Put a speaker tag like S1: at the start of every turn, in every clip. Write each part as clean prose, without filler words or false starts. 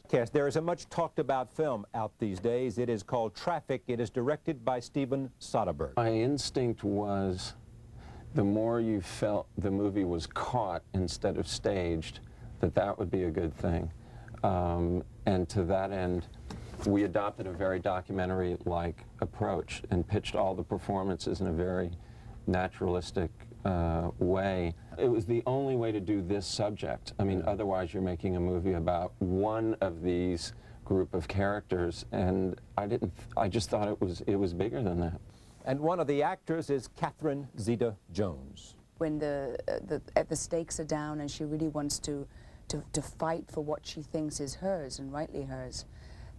S1: Yes, there is a much talked about film out these days. It is called Traffic. It is directed by Steven Soderbergh.
S2: My instinct was the more you felt the movie was caught instead of staged, that would be a good thing. And to that end, we adopted a very documentary-like approach and pitched all the performances in a very naturalistic way. It was the only way to do this subject. I mean, otherwise you're making a movie about one of these group of characters, and I just thought it was bigger than that.
S1: And one of the actors is Catherine Zeta-Jones.
S3: When the stakes are down and she really wants to fight for what she thinks is hers and rightly hers,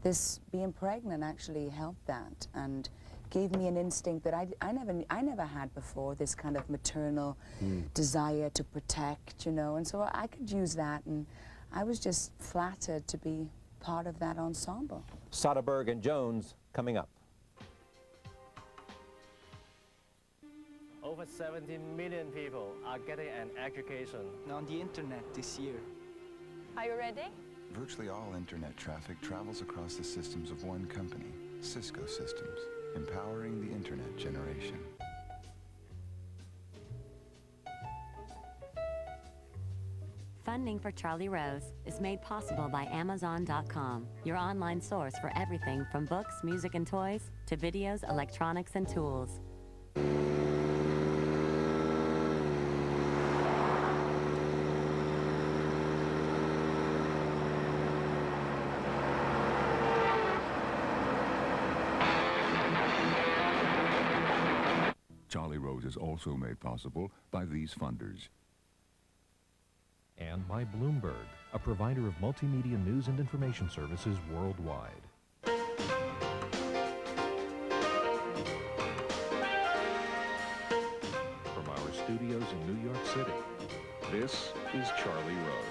S3: this being pregnant actually helped that and gave me an instinct that I never had before, this kind of maternal desire to protect, you know, and so I could use that, and I was just flattered to be part of that ensemble.
S1: Soderbergh and Jones coming up.
S4: Over 70 million people are getting an education
S5: on the internet this year.
S6: Are you ready?
S7: Virtually all internet traffic travels across the systems of one company, Cisco Systems, empowering the internet generation.
S8: Funding for Charlie Rose is made possible by Amazon.com, your online source for everything from books, music and toys, to videos, electronics, and tools.
S9: Charlie Rose is also made possible by these funders.
S10: And by Bloomberg, a provider of multimedia news and information services worldwide. From our studios in New York City, this is Charlie Rose.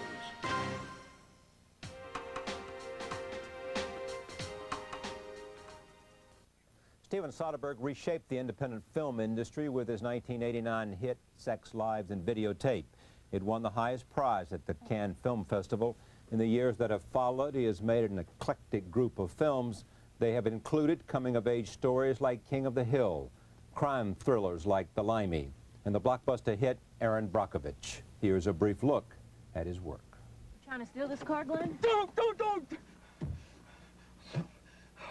S1: Steven Soderbergh reshaped the independent film industry with his 1989 hit Sex, Lives, and Videotape. It won the highest prize at the Cannes Film Festival. In the years that have followed, he has made an eclectic group of films. They have included coming-of-age stories like King of the Hill, crime thrillers like The Limey, and the blockbuster hit Erin Brockovich. Here's a brief look at his work.
S6: Trying to steal this car, Glenn?
S5: Don't!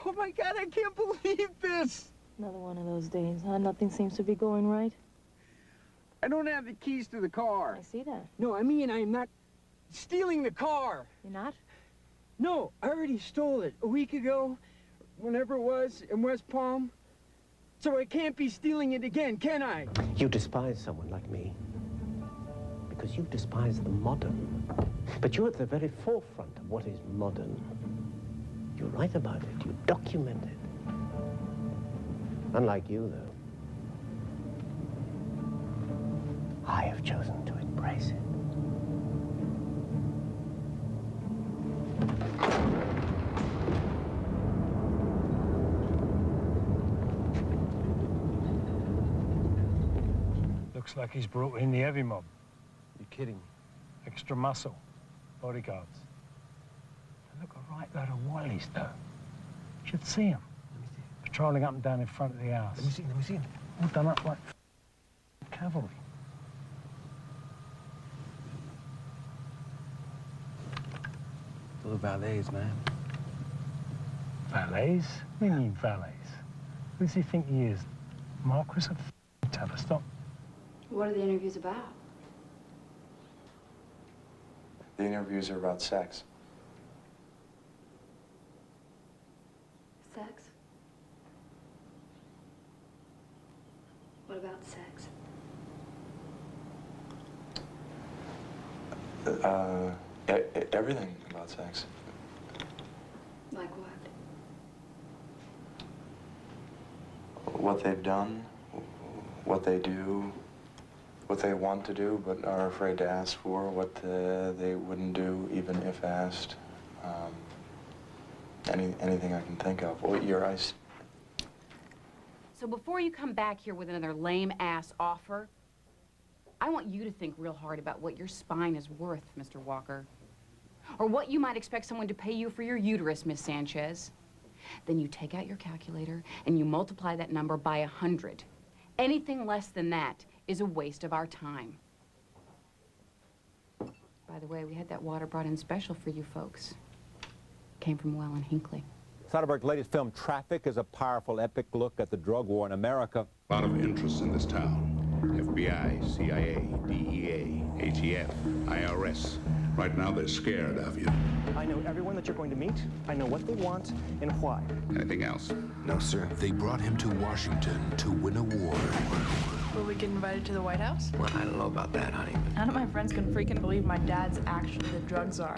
S5: Oh my God, I can't believe this!
S6: Another one of those days, huh? Nothing seems to be going right.
S5: I don't have the keys to the car.
S6: I see that.
S5: No, I mean, I'm not stealing the car.
S6: You're not?
S5: No, I already stole it a week ago, whenever it was, in West Palm. So I can't be stealing it again, can I?
S11: You despise someone like me because you despise the modern. But you're at the very forefront of what is modern. You write about it, you document it. Unlike you, though, I have chosen to embrace it.
S12: Looks like he's brought in the heavy mob.
S5: You're kidding me.
S12: Extra muscle, bodyguards. They look a right load of willies, though. You should see them.
S5: Let me see.
S12: Patrolling up and down in front of the house.
S5: Let me see.
S12: All done up like cavalry.
S5: Little valets, man.
S12: Valets? What do you mean valets? Who does he think he is? Marquis of Tavistock?
S13: What are the interviews about?
S14: The interviews are about sex.
S13: Sex? What about sex?
S14: Everything about sex.
S13: Like what?
S14: What they've done, what they do, what they want to do but are afraid to ask for, what they wouldn't do even if asked. Anything I can think of. Well, your eyes.
S15: So before you come back here with another lame-ass offer, I want you to think real hard about what your spine is worth, Mr. Walker. or what you might expect someone to pay you for your uterus, Miss Sanchez. Then you take out your calculator and you multiply that number by 100. Anything less than that is a waste of our time. By the way, we had that water brought in special for you folks. Came from Well and Hinckley.
S1: Soderbergh's latest film, Traffic, is a powerful, epic look at the drug war in America.
S16: A lot of interest in this town. FBI, CIA, DEA, ATF, IRS. Right now, they're scared of you.
S17: I know everyone that you're going to meet. I know what they want and why.
S16: Anything else?
S18: No, sir. They brought him to Washington to win a war.
S19: Will we get invited to the White House?
S18: Well, I don't know about that, honey.
S19: None of my friends can freaking believe my dad's actually the drug czar.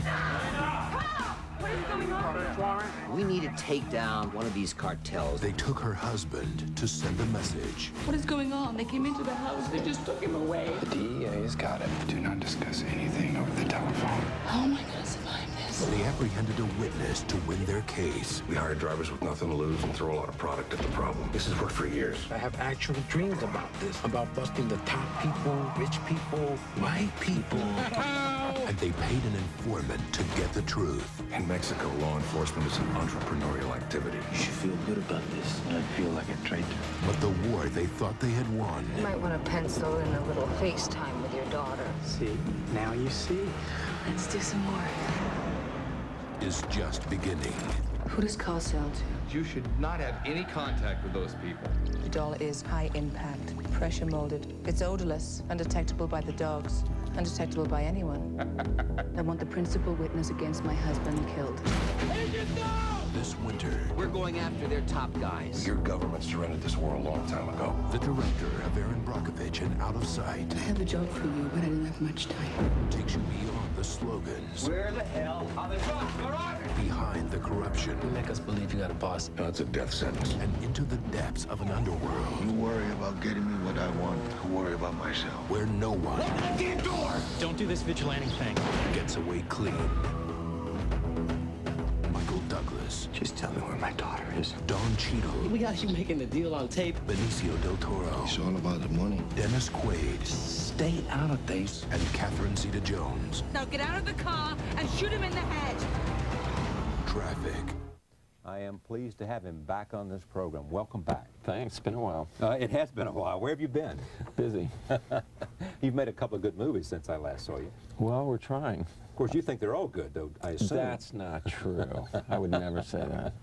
S15: What is going on?
S20: We need to take down one of these cartels.
S18: They took her husband to send a message.
S19: What is going on? They came into the house. They just took him away.
S14: The DEA's got it. Do not discuss anything over the telephone.
S19: How am I going to survive this?
S18: They apprehended a witness to win their case.
S21: We hire drivers with nothing to lose and throw a lot of product at the problem. This has worked for years.
S11: I have actual dreams about this, about busting the top people, rich people, white people.
S18: And they paid an informant to get the truth.
S21: In Mexico, law enforcement is an entrepreneurial activity.
S11: You should feel good about this, not feel like a traitor.
S18: But the war they thought they had won
S22: You might want to pencil in a little FaceTime with your daughter.
S11: See, now you see.
S19: Let's do some more.
S18: is just beginning.
S22: Who does Carl sell to?
S23: You should not have any contact with those people.
S3: The doll is high impact, pressure molded. It's odorless, undetectable by the dogs, undetectable by anyone. I want the principal witness against my husband killed.
S18: This winter,
S20: We're going after their top guys.
S21: Your government surrendered this war a long time ago.
S18: the director of Aaron Brockovich and Out of Sight
S22: I have a job for you, but I don't have much time.
S18: takes you beyond the slogans,
S23: Where the hell are the drugs? All right.
S18: behind the corruption,
S11: You make us believe you got a boss.
S21: No, it's a death sentence.
S18: and into the depths of an underworld
S7: You worry about getting me what I want. I worry about myself.
S18: where no one
S12: Don't do this vigilante thing.
S18: gets away clean. Michael Douglas,
S11: Just tell me where my daughter is.
S18: Don Cheadle,
S11: We got you making a deal on tape.
S18: Benicio del Toro,
S7: It's all about the money.
S18: Dennis Quaid,
S11: Stay out of things.
S18: and Catherine Zeta-Jones.
S19: Now get out of the car and shoot him in the head.
S18: Traffic.
S1: I am pleased to have him back on this program. Welcome back.
S2: Thanks. It's been a while.
S1: It has been a while. Where have you been?
S2: Busy.
S1: You've made a couple of good movies since I last saw you.
S2: Well, we're trying.
S1: Of course, you think they're all good, though, I assume.
S2: That's not true. I would never say that.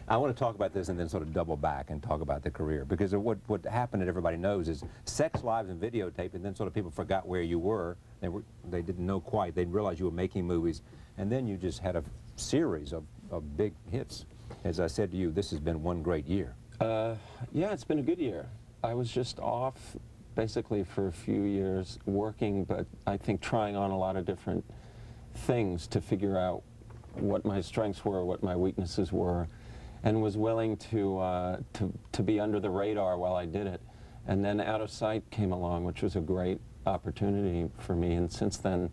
S1: I want to talk about this and then sort of double back and talk about the career, because of what happened that everybody knows is Sex, Lives, and Videotape, and then sort of people forgot where you were. They didn't know quite. They didn't realize you were making movies, and then you just had a series of big hits. As I said to you, this has been one great year.
S2: Yeah, it's been a good year. I was just off basically for a few years working, but I think trying on a lot of different things to figure out what my strengths were, what my weaknesses were, and was willing to be under the radar while I did it. And then Out of Sight came along, which was a great opportunity for me, and since then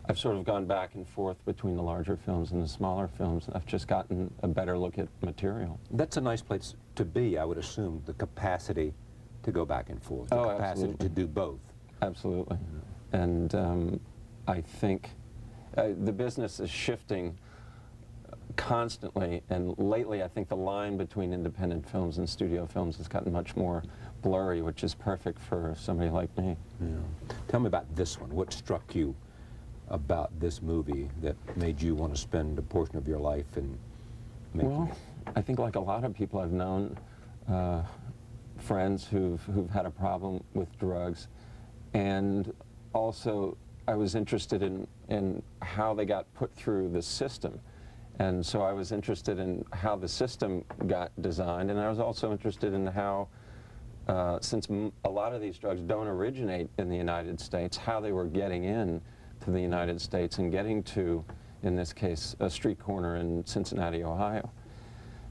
S2: I've sort of gone back and forth between the larger films and the smaller films. I've just gotten a better look at material.
S1: That's a nice place to be, I would assume, the capacity to go back and forth, the capacity
S2: absolutely.
S1: to do both.
S2: Absolutely. And I think the business is shifting constantly, and lately I think the line between independent films and studio films has gotten much more blurry, which is perfect for somebody like me.
S1: Yeah. Tell me about this one. What struck you about this movie that made you want to spend a portion of your life in making
S2: Well,
S1: it?
S2: I think like a lot of people I've known, friends who've had a problem with drugs, and also I was interested in how they got put through the system. And so I was interested in how the system got designed, and I was also interested in how, since a lot of these drugs don't originate in the United States, how they were getting in to the United States and getting to, in this case, a street corner in Cincinnati, Ohio.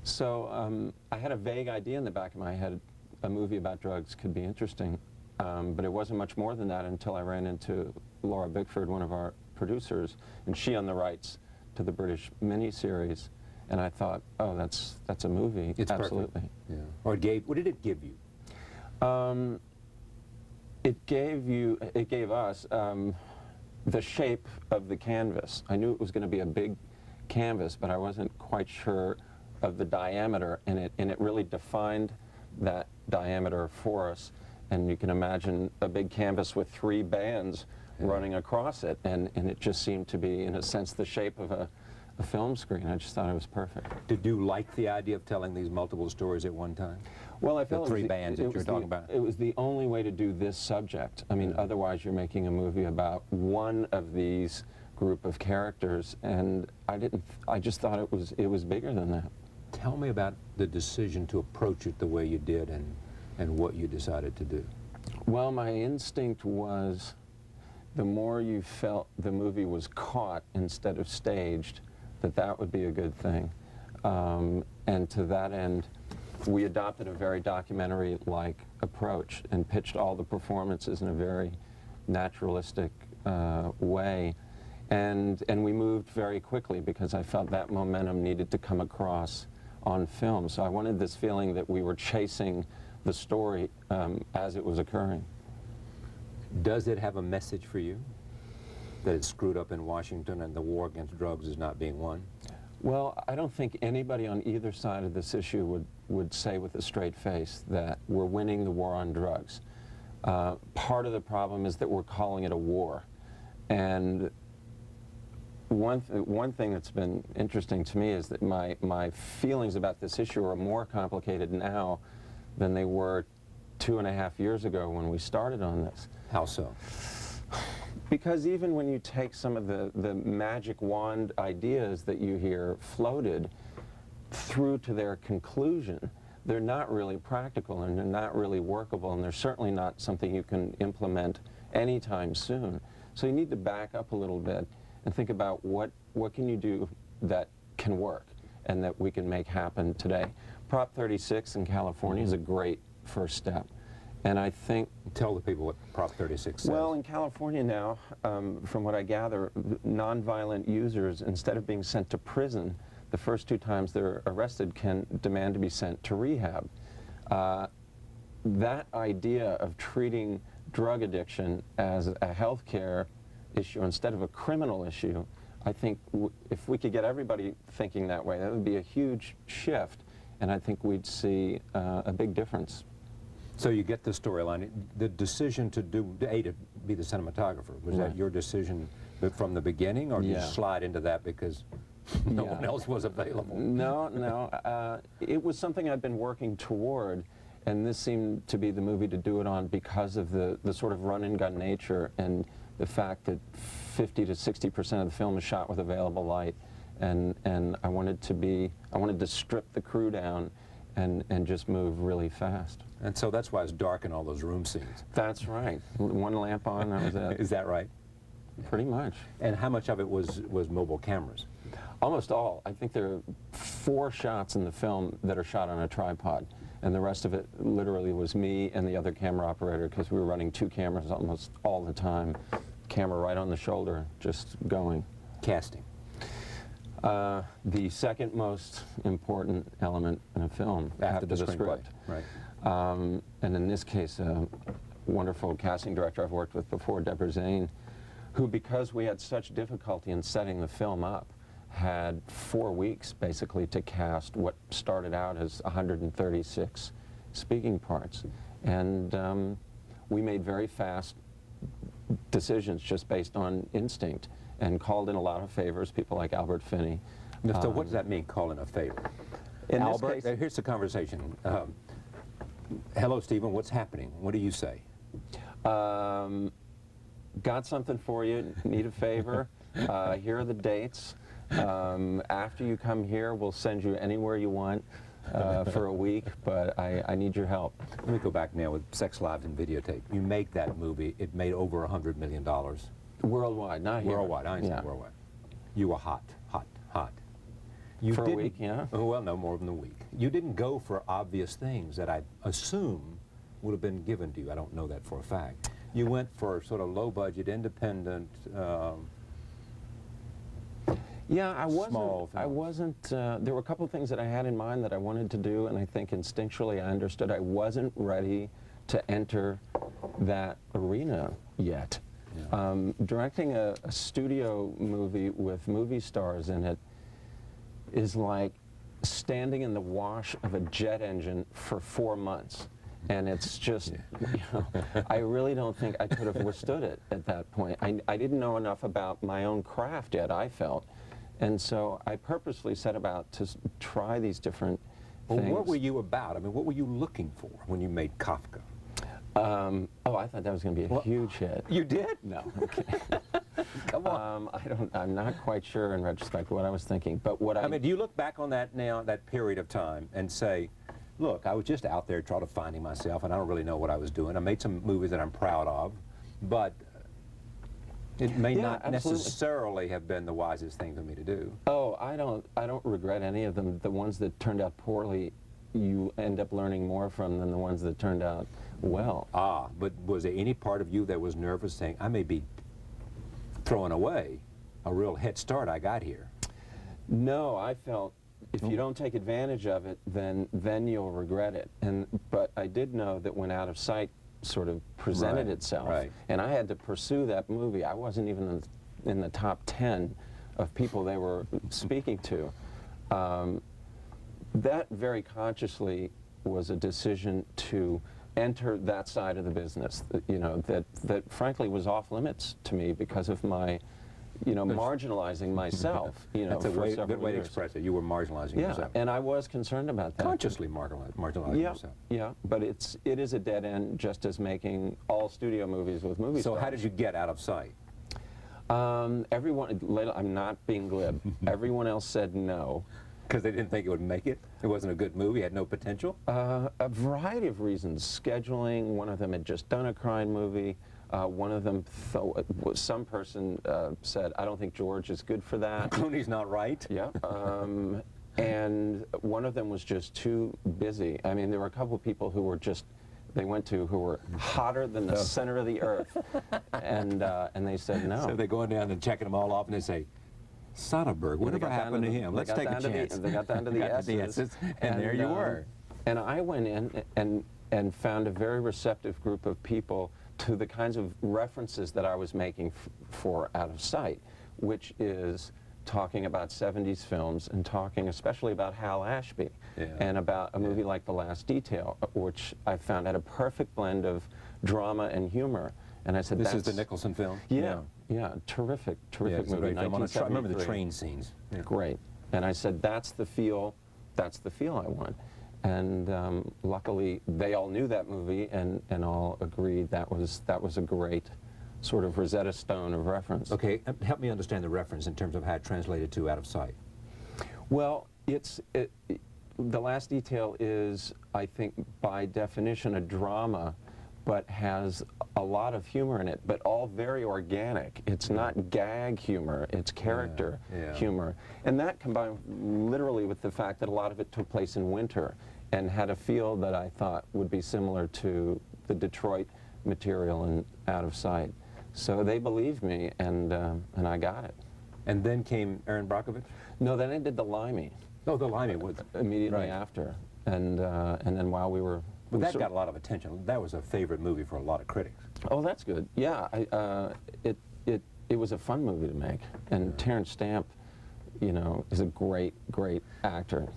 S2: So I had a vague idea in the back of my head a movie about drugs could be interesting, but it wasn't much more than that until I ran into Laura Bickford, one of our producers, and she owned the rights to the British miniseries, and I thought, oh, that's a movie.
S1: It's
S2: absolutely.
S1: perfect. Yeah. Or what did it give you?
S2: It gave us the shape of the canvas. I knew it was going to be a big canvas, but I wasn't quite sure of the diameter, and it really defined that diameter for us. And you can imagine a big canvas with 3 bands running across it, and it just seemed to be, in a sense, the shape of a film screen. I just thought it was perfect.
S1: Did you like the idea of telling these multiple stories at one time?
S2: Well, I
S1: the
S2: felt
S1: 3 bands that you're talking about.
S2: It was the only way to do this subject. I mean, otherwise you're making a movie about one of these group of characters, and I just thought it was bigger than that.
S1: Tell me about the decision to approach it the way you did, and what you decided to do.
S2: Well, my instinct was, the more you felt the movie was caught instead of staged, that would be a good thing. And to that end, we adopted a very documentary-like approach and pitched all the performances in a very naturalistic way. And we moved very quickly because I felt that momentum needed to come across on film. So I wanted this feeling that we were chasing the story as it was occurring.
S1: Does it have a message for you? That it's screwed up in Washington and the war against drugs is not being won?
S2: Well, I don't think anybody on either side of this issue would say with a straight face that we're winning the war on drugs. Part of the problem is that we're calling it a war. And one thing that's been interesting to me is that my feelings about this issue are more complicated now than they were 2.5 years ago when we started on this.
S1: How so?
S2: Because even when you take some of the magic wand ideas that you hear floated through to their conclusion, they're not really practical, and they're not really workable, and they're certainly not something you can implement anytime soon. So you need to back up a little bit and think about what can you do that can work and that we can make happen today. Prop 36 in California is a great first step. And I think...
S1: Tell the people what Prop 36 says.
S2: Well, in California now, from what I gather, nonviolent users, instead of being sent to prison, the first 2 times they're arrested can demand to be sent to rehab. That idea of treating drug addiction as a healthcare issue instead of a criminal issue, I think if we could get everybody thinking that way, that would be a huge shift, and I think we'd see a big difference.
S1: So you get the storyline. The decision to to be the cinematographer, was that your decision from the beginning, or did you slide into that because no one else was available?
S2: No. It was something I'd been working toward, and this seemed to be the movie to do it on because of the sort of run-and-gun nature and the fact that 50 to 60% of the film is shot with available light, and I wanted to strip the crew down and just move really fast.
S1: And so that's why it's dark in all those room scenes.
S2: That's right. 1 lamp on, that was it.
S1: Is that right?
S2: Pretty much.
S1: And how much of it was mobile cameras?
S2: Almost all. I think there are 4 shots in the film that are shot on a tripod, and the rest of it literally was me and the other camera operator, because we were running 2 cameras almost all the time. Camera right on the shoulder, just going.
S1: Casting.
S2: The second most important element in a film after the script.
S1: Right.
S2: And in this case, a wonderful casting director I've worked with before, Deborah Zane, who, because we had such difficulty in setting the film up, had 4 weeks basically to cast what started out as 136 speaking parts. And we made very fast decisions just based on instinct, and called in a lot of favors, people like Albert Finney.
S1: So what does that mean, call in a favor? Albert, here's the conversation. Hello, Stephen, what's happening? What do you say?
S2: Got something for you, need a favor. Here are the dates. After you come here, we'll send you anywhere you want for a week, but I need your help.
S1: Let me go back now with Sex, Lives, and Videotape. You make that movie, it made over $100 million.
S2: Worldwide, not here.
S1: Worldwide, I understand worldwide. You were hot. You
S2: for a week, yeah?
S1: Well, no, more than a week. You didn't go for obvious things that I assume would have been given to you. I don't know that for a fact. You went for sort of low-budget, independent,
S2: yeah, I wasn't, there were a couple of things that I had in mind that I wanted to do, and I think instinctually I understood I wasn't ready to enter that arena yet. Directing a studio movie with movie stars in it is like standing in the wash of a jet engine for 4 months. And it's just, you know, I really don't think I could have withstood it at that point. I didn't know enough about my own craft yet, I felt. And so I purposely set about to try these different
S1: Well,
S2: things.
S1: what were you about? I mean, what were you looking for when you made Kafka?
S2: Oh, I thought that was going to be a huge hit.
S1: You did?
S2: No. Okay.
S1: Come on.
S2: I'm not quite sure in retrospect what I was thinking, but what
S1: I mean, do you look back on that now, that period of time, and say, look, I was just out there trying to finding myself, and I don't really know what I was doing. I made some movies that I'm proud of, but it may not necessarily have been the wisest thing for me to do.
S2: Oh, I don't regret any of them. The ones that turned out poorly, you end up learning more from than the ones that turned out well.
S1: Ah, but was there any part of you that was nervous, saying, I may be throwing away a real head start I got here?
S2: No, I felt if you don't take advantage of it, then you'll regret it. But I did know that when Out of Sight sort of presented itself, and I had to pursue that movie. I wasn't even in the top 10 of people they were speaking to. That very consciously was a decision to enter that side of the business, you know, that frankly was off limits to me because of my, you know, marginalizing myself, you know,
S1: That's a
S2: for several
S1: good way to
S2: years.
S1: express it. You were marginalizing
S2: Yeah,
S1: yourself.
S2: and I was concerned about that.
S1: Consciously marginalizing yourself.
S2: Yeah, but it is a dead end, just as making all studio movies with movie stars.
S1: So how did you get Out of Sight?
S2: Everyone, I'm not being glib, everyone else said no.
S1: Because they didn't think it would make it? It wasn't a good movie, had no potential?
S2: A variety of reasons. Scheduling, one of them had just done a crime movie. One of them, some person said, I don't think George is good for that.
S1: Clooney's not right?
S2: Yeah. And one of them was just too busy. I mean, there were a couple of people who were just, who were hotter than the center of the earth. And they said no.
S1: So they're going down and checking them all off, and they say, Soderbergh, whatever happened to him? Let's take a chance.
S2: They got down to the S's.
S1: And there you were.
S2: And I went in and found a very receptive group of people to the kinds of references that I was making for Out of Sight, which is talking about 70s films and talking especially about Hal Ashby and about a movie like The Last Detail, which I found had a perfect blend of drama and humor. And I said,
S1: This is the Nicholson film?
S2: Yeah, terrific movie.
S1: I remember the train scenes.
S2: Yeah. Great. And I said, that's the feel I want. And luckily, they all knew that movie and all agreed that was a great sort of Rosetta Stone of reference.
S1: Okay, help me understand the reference in terms of how it translated to Out of Sight.
S2: Well, The Last Detail is, I think, by definition, a drama, but has a lot of humor in it, but all very organic. It's not gag humor, it's character humor. And that combined literally with the fact that a lot of it took place in winter and had a feel that I thought would be similar to the Detroit material in Out of Sight. So they believed me, and I got it.
S1: And then came Erin Brockovich?
S2: No, then I did The Limey.
S1: Oh, The Limey was
S2: immediately after. And then while we were...
S1: Well, that got a lot of attention. That was a favorite movie for a lot of critics.
S2: Oh, that's good. Yeah, it was a fun movie to make, and Terrence Stamp, you know, is a great actor.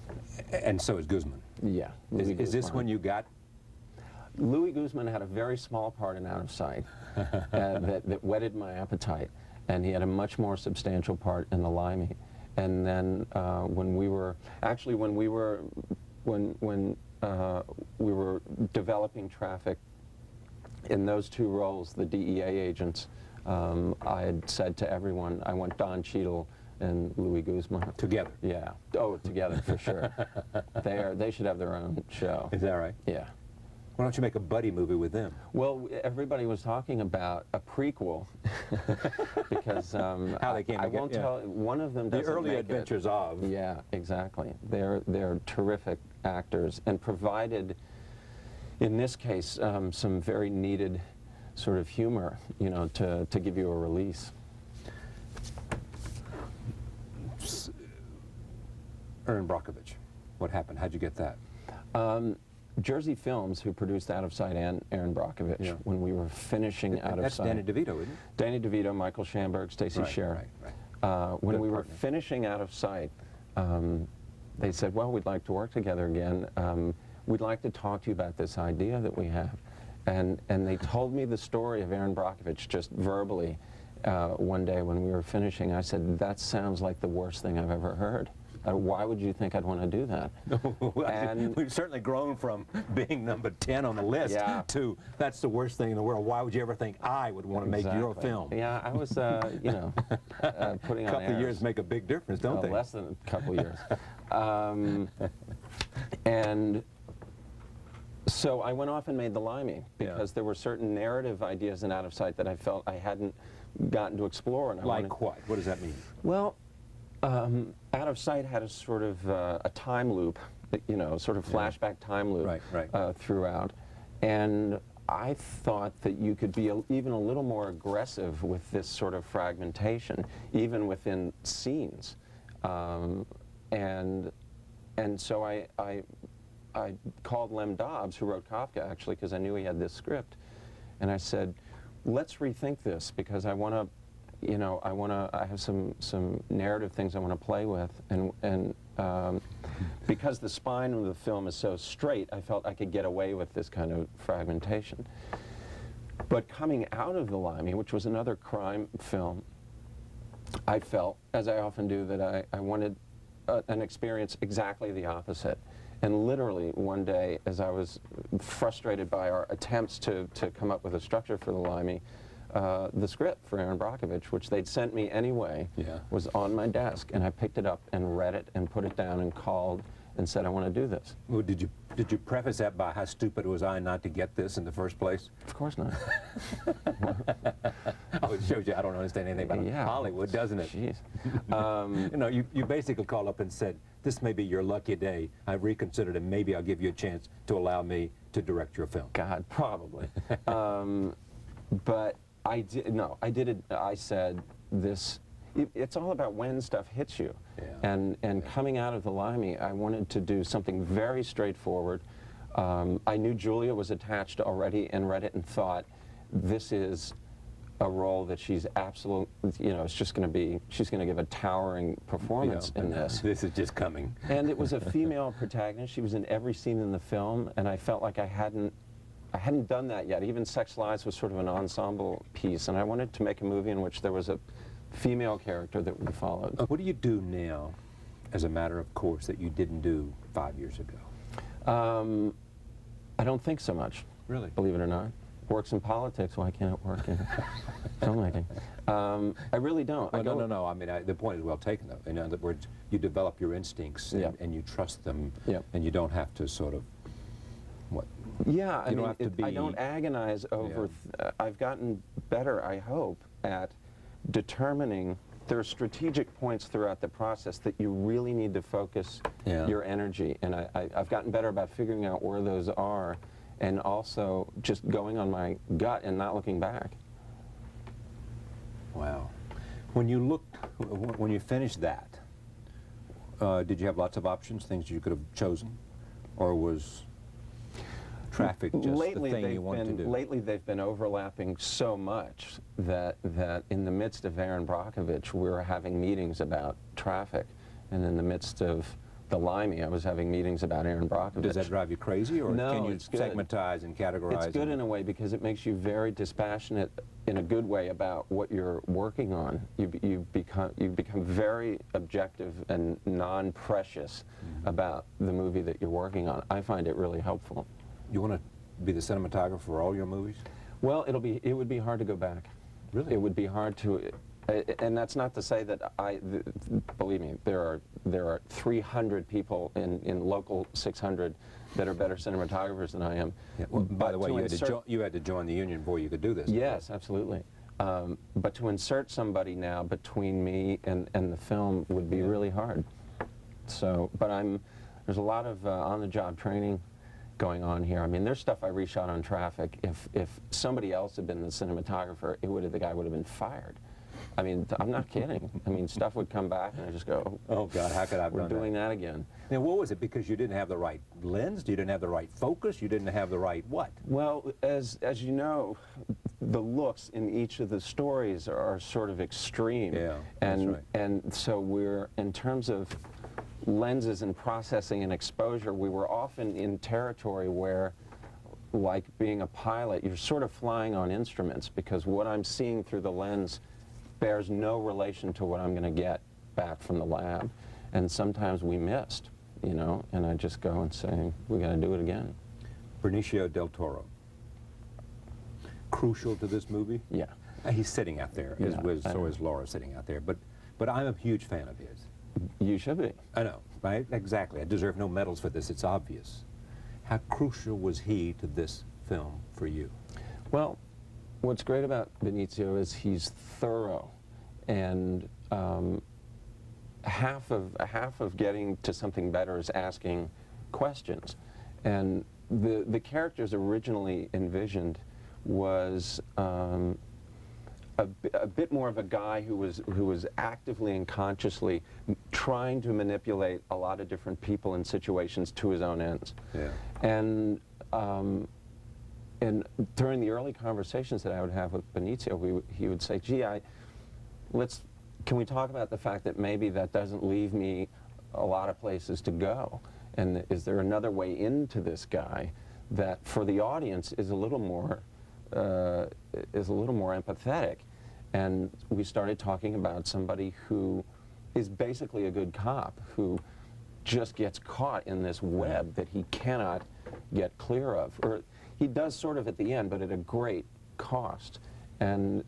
S1: And so is Guzman.
S2: Yeah.
S1: Is this when you got?
S2: Louis Guzman had a very small part in Out of Sight that whetted my appetite, and he had a much more substantial part in The Limey. And then when we were developing Traffic, in those two roles, the DEA agents, I had said to everyone, I want Don Cheadle and Louis Guzman.
S1: Together?
S2: Yeah. Oh, together, for sure. They should have their own show.
S1: Is that right?
S2: Yeah.
S1: Why don't you make a buddy movie with them?
S2: Well, everybody was talking about a prequel, because
S1: how they came
S2: I won't tell. One of them doesn't
S1: The Early
S2: make
S1: Adventures of.
S2: Yeah, exactly. They're terrific actors and provided, in this case, some very needed sort of humor, you know, to give you a release.
S1: Erin Brockovich, what happened? How'd you get that?
S2: Jersey Films, who produced Out of Sight and Aaron Brockovich, when we were finishing Out of
S1: That's
S2: Sight.
S1: Danny DeVito, isn't it?
S2: Danny DeVito, Michael Schamberg, Stacey Sher. When
S1: Good
S2: we were
S1: partner.
S2: finishing Out of Sight, they said, well, we'd like to work together again. We'd like to talk to you about this idea that we have. And they told me the story of Aaron Brockovich just verbally one day when we were finishing. I said, that sounds like the worst thing I've ever heard. Why would you think I'd want to do that?
S1: And we've certainly grown from being number 10 on the list to that's the worst thing in the world. Why would you ever think I would want to make your film?
S2: Yeah, I was, you know, putting on
S1: A couple of years make a big difference, don't they?
S2: Less than a couple years. And so I went off and made The Limey because there were certain narrative ideas in Out of Sight that I felt I hadn't gotten to explore. And
S1: Like what? What does that mean?
S2: Well, Out of Sight had a sort of a time loop, you know, sort of flashback time loop throughout. And I thought that you could be even a little more aggressive with this sort of fragmentation, even within scenes. And so I called Lem Dobbs, who wrote Kafka, actually, because I knew he had this script. And I said, let's rethink this, because I want to, you know, I have some narrative things I want to play with, and because the spine of the film is so straight, I felt I could get away with this kind of fragmentation. But coming out of The Limey, which was another crime film, I felt, as I often do, that I wanted an experience exactly the opposite. And literally one day, as I was frustrated by our attempts to come up with a structure for The Limey, the script for Aaron Brockovich, which they'd sent me anyway, was on my desk, and I picked it up and read it and put it down and called and said, I want to do this.
S1: Well, did you preface that by how stupid was I not to get this in the first place?
S2: Of course not.
S1: Oh, it shows you I don't understand anything about Hollywood, doesn't it?
S2: Jeez.
S1: You know, you basically called up and said, this may be your lucky day. I've reconsidered and maybe I'll give you a chance to allow me to direct your film.
S2: God, probably. But I did it. I said this. It's all about when stuff hits you. And coming out of The Limey, I wanted to do something very straightforward. I knew Julia was attached already and read it and thought, this is a role that she's absolute, you know, it's just going to be, she's going to give a towering performance in this.
S1: This is just coming.
S2: And it was a female protagonist. She was in every scene in the film, and I felt like I hadn't done that yet. Even Sex Lies was sort of an ensemble piece, and I wanted to make a movie in which there was a female character that we followed.
S1: What do you do now, as a matter of course, that you didn't do 5 years ago?
S2: I don't think so much.
S1: Really?
S2: Believe it or not. Works in politics, why can't it work in filmmaking? I really don't.
S1: Well, no. I mean, the point is well taken, though. In other words, you develop your instincts and you trust them, and you don't have to sort of, what?
S2: Yeah, I
S1: you
S2: mean,
S1: don't have to be,
S2: I don't agonize over, I've gotten better, I hope, at determining there are strategic points throughout the process that you really need to focus your energy, and I've gotten better about figuring out where those are, and also just going on my gut and not looking back.
S1: Wow. When you finished that, did you have lots of options, things you could have chosen, or was traffic just the thing you wanted to do?
S2: Lately they've been overlapping so much that in the midst of Aaron Brockovich, we were having meetings about traffic, and in the midst of The Limey, I was having meetings about Aaron Brockovich.
S1: Does that drive you crazy, or
S2: no,
S1: can you
S2: it's good.
S1: segmentize and categorize?
S2: It's good in a way because it makes you very dispassionate in a good way about what you're working on. You become very objective and non-precious about the movie that you're working on. I find it really helpful.
S1: You want to be the cinematographer for all your movies?
S2: Well, it would be hard to go back.
S1: Really?
S2: It would be hard to, and that's not to say that believe me, there are 300 people in local 600 that are better cinematographers than I am.
S1: Yeah. Well, by the way, you had to join the union before you could do this.
S2: Yes, absolutely. But to insert somebody now between me and the film would be really hard. So, but there's a lot of on-the-job training going on here. I mean, there's stuff I reshot on Traffic. If somebody else had been the cinematographer, the guy would have been fired. I mean, I'm not kidding. I mean, stuff would come back and I just go,
S1: oh God, how could I have
S2: we're
S1: done
S2: doing that again.
S1: Now, what was it? Because you didn't have the right lens? You didn't have the right focus? You didn't have the right what?
S2: Well, as you know, the looks in each of the stories are sort of extreme.
S1: Yeah,
S2: and,
S1: that's right.
S2: And so we're, in terms of lenses and processing and exposure, we were often in territory where, like being a pilot, you're sort of flying on instruments, because what I'm seeing through the lens bears no relation to what I'm going to get back from the lab. And sometimes we missed, you know, and I just go and say, we got to do it again.
S1: Benicio del Toro. Crucial to this movie?
S2: Yeah.
S1: He's sitting out there, so is Laura sitting out there, but I'm a huge fan of his.
S2: You should be.
S1: I know, right? Exactly. I deserve no medals for this, it's obvious. How crucial was he to this film for you?
S2: Well, what's great about Benicio is he's thorough, and half of getting to something better is asking questions. And the characters originally envisioned was a bit more of a guy who was actively and consciously trying to manipulate a lot of different people and situations to his own ends.
S1: Yeah.
S2: And during the early conversations that I would have with Benicio, he would say, gee, can we talk about the fact that maybe that doesn't leave me a lot of places to go? And is there another way into this guy that, for the audience, is a little more empathetic? And we started talking about somebody who is basically a good cop, who just gets caught in this web that he cannot get clear of. Or he does sort of at the end, but at a great cost. And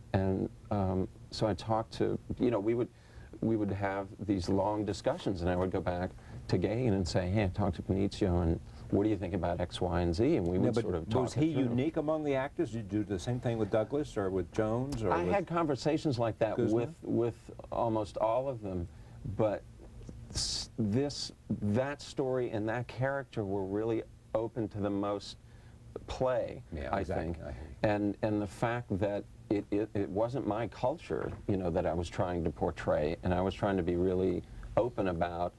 S2: so I talked to, you know, we would have these long discussions, and I would go back to Gagan and say, hey, I talked to Benicio, and what do you think about X, Y, and Z? And we would sort of talk.
S1: Was he unique among the actors? Did you do the same thing with Douglas or with Jones? Or
S2: I had conversations like that with almost all of them, but that story and that character were really open to the most play, I think. And the fact that it wasn't my culture, you know, that I was trying to portray, and I was trying to be really open about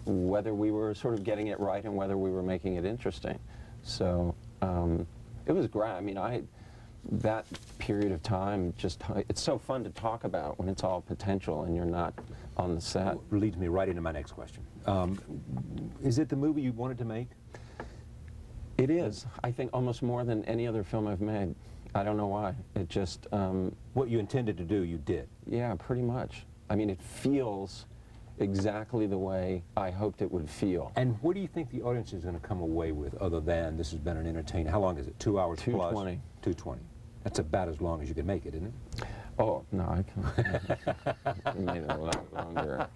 S2: whether we were sort of getting it right and whether we were making it interesting. So it was great. I mean, that period of time, it's so fun to talk about when it's all potential and you're not on the set.
S1: Leads me right into my next question. Is it the movie you wanted to make?
S2: It is. I think almost more than any other film I've made. I don't know why. It just...
S1: what you intended to do, you did?
S2: Yeah, pretty much. I mean, it feels exactly the way I hoped it would feel.
S1: And what do you think the audience is going to come away with, other than this has been an entertaining? How long is it? 2 hours
S2: 2:20.
S1: Plus? 2:20. That's about as long as you can make it, isn't it?
S2: Oh, no, I can't. Made it a lot longer.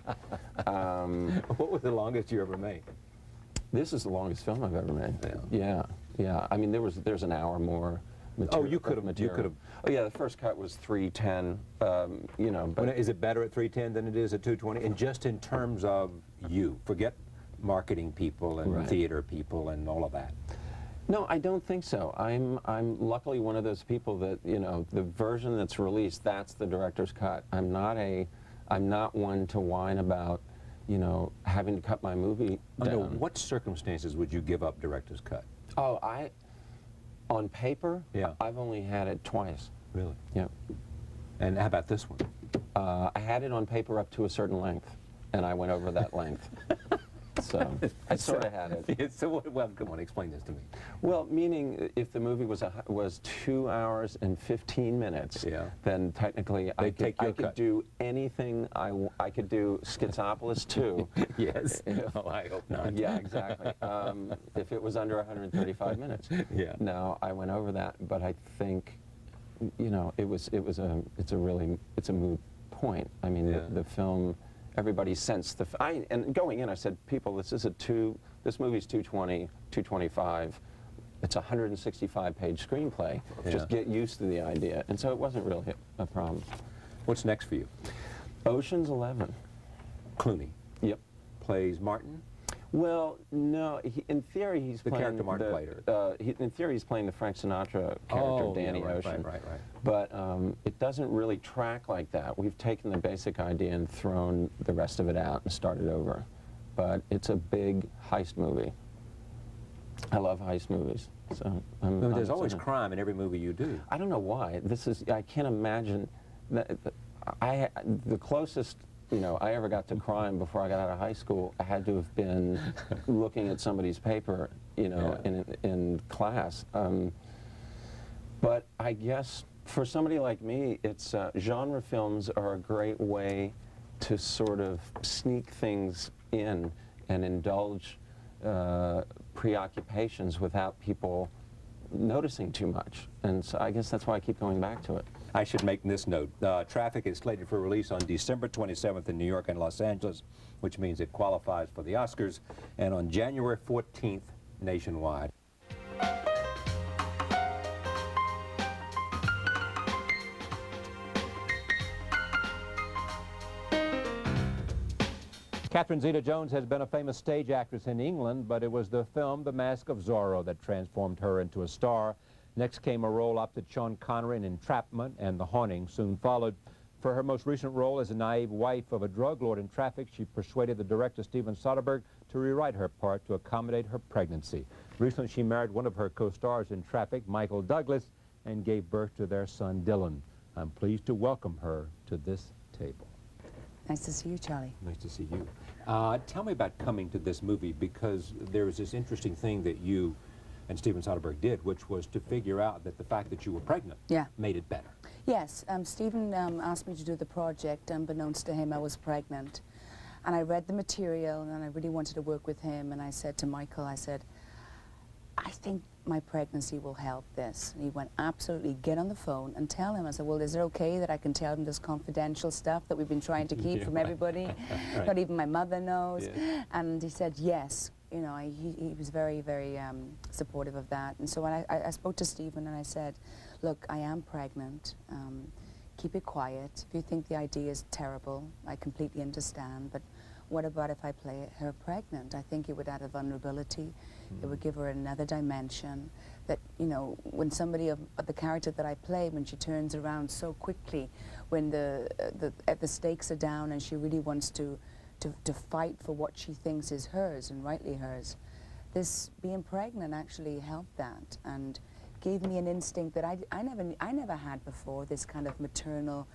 S1: What was the longest you ever made?
S2: This is the longest film I've ever made. Yeah. I mean, there's an hour more material.
S1: Oh, you could have.
S2: Oh, yeah, the first cut was 3:10, you know. But
S1: is it better at 3:10 than it is at 2:20? And just in terms of you, forget marketing people and theater people and all of that.
S2: No, I don't think so. I'm luckily one of those people that, you know, the version that's released, that's the director's cut. I'm not one to whine about, you know, having to cut my movie down.
S1: Under what circumstances would you give up director's cut?
S2: Oh, on paper,
S1: yeah,
S2: I've only had it twice.
S1: Really?
S2: Yeah.
S1: And how about this one?
S2: I had it on paper up to a certain length, and I went over that length. So I sort of had it.
S1: So, well, come on, explain this to me.
S2: Well, meaning if the movie was 2 hours and 15 minutes, then technically I could do anything. I could do Schizopolis 2.
S1: Yes. Oh, I hope not.
S2: Yeah, exactly. If it was under 135 minutes.
S1: Yeah.
S2: Now I went over that, but I think, you know, it's a moot point. I mean, the film. Everybody sensed and going in, I said, people, this movie's 220, 225. It's a 165-page screenplay. Just get used to the idea. And so it wasn't really a problem.
S1: What's next for you?
S2: Ocean's 11.
S1: Clooney.
S2: Yep.
S1: Plays Martin?
S2: Well, no. In theory, he's
S1: the
S2: playing
S1: character Mark Plater.
S2: In theory, he's playing the Frank Sinatra character, Danny
S1: yeah, right,
S2: Ocean.
S1: Right.
S2: But it doesn't really track like that. We've taken the basic idea and thrown the rest of it out and started over. But it's a big heist movie. I love heist movies. So
S1: there's always crime in every movie you do.
S2: I don't know why. I can't imagine that. The closest I ever got to crime before I got out of high school, I had to have been looking at somebody's paper, in class. But I guess for somebody like me, it's genre films are a great way to sort of sneak things in and indulge preoccupations without people noticing too much. And so I guess that's why I keep going back to it.
S1: I should make this note. Traffic is slated for release on December 27th in New York and Los Angeles, which means it qualifies for the Oscars, and on January 14th nationwide. Catherine Zeta-Jones has been a famous stage actress in England, but it was the film The Mask of Zorro that transformed her into a star. Next came a role opposite Sean Connery in Entrapment, and The Haunting soon followed. For her most recent role as a naive wife of a drug lord in Traffic, she persuaded the director Steven Soderbergh to rewrite her part to accommodate her pregnancy. Recently, she married one of her co-stars in Traffic, Michael Douglas, and gave birth to their son, Dylan. I'm pleased to welcome her to this table.
S3: Nice to see you, Charlie.
S1: Nice to see you. Tell me about coming to this movie, because there was this interesting thing that you and Steven Soderbergh did, which was to figure out that the fact that you were pregnant made it better.
S3: Yes, Steven asked me to do the project. Unbeknownst to him, I was pregnant. And I read the material, and I really wanted to work with him. And I said to Michael, I said, I think my pregnancy will help this. And he went, absolutely, get on the phone and tell him. I said, well, is it okay that I can tell him this confidential stuff that we've been trying to keep from everybody?
S1: Right.
S3: Not even my mother knows.
S1: Yeah.
S3: And he said, yes. He was very, very supportive of that. And so when I spoke to Steven and I said, look, I am pregnant. Keep it quiet. If you think the idea is terrible, I completely understand. But what about if I play her pregnant? I think it would add a vulnerability. It would give her another dimension that, when somebody of the character that I play, when she turns around so quickly, when the stakes are down and she really wants to fight for what she thinks is hers and rightly hers, this being pregnant actually helped that and gave me an instinct that I never had before, this kind of maternal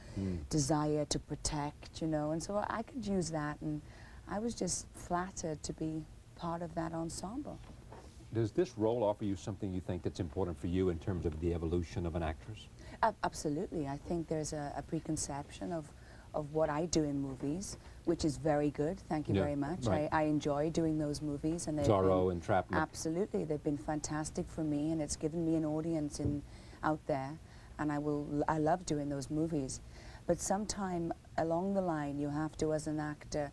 S3: desire to protect, and so I could use that, and I was just flattered to be part of that ensemble.
S1: Does this role offer you something you think that's important for you in terms of the evolution of an actress?
S3: Absolutely. I think there's a preconception of what I do in movies, which is very good. Thank you very much.
S1: Right.
S3: I enjoy doing those movies. And
S1: Zorro, Entrapment.
S3: Absolutely. They've been fantastic for me, and it's given me an audience out there, and I love doing those movies. But sometime along the line, you have to, as an actor,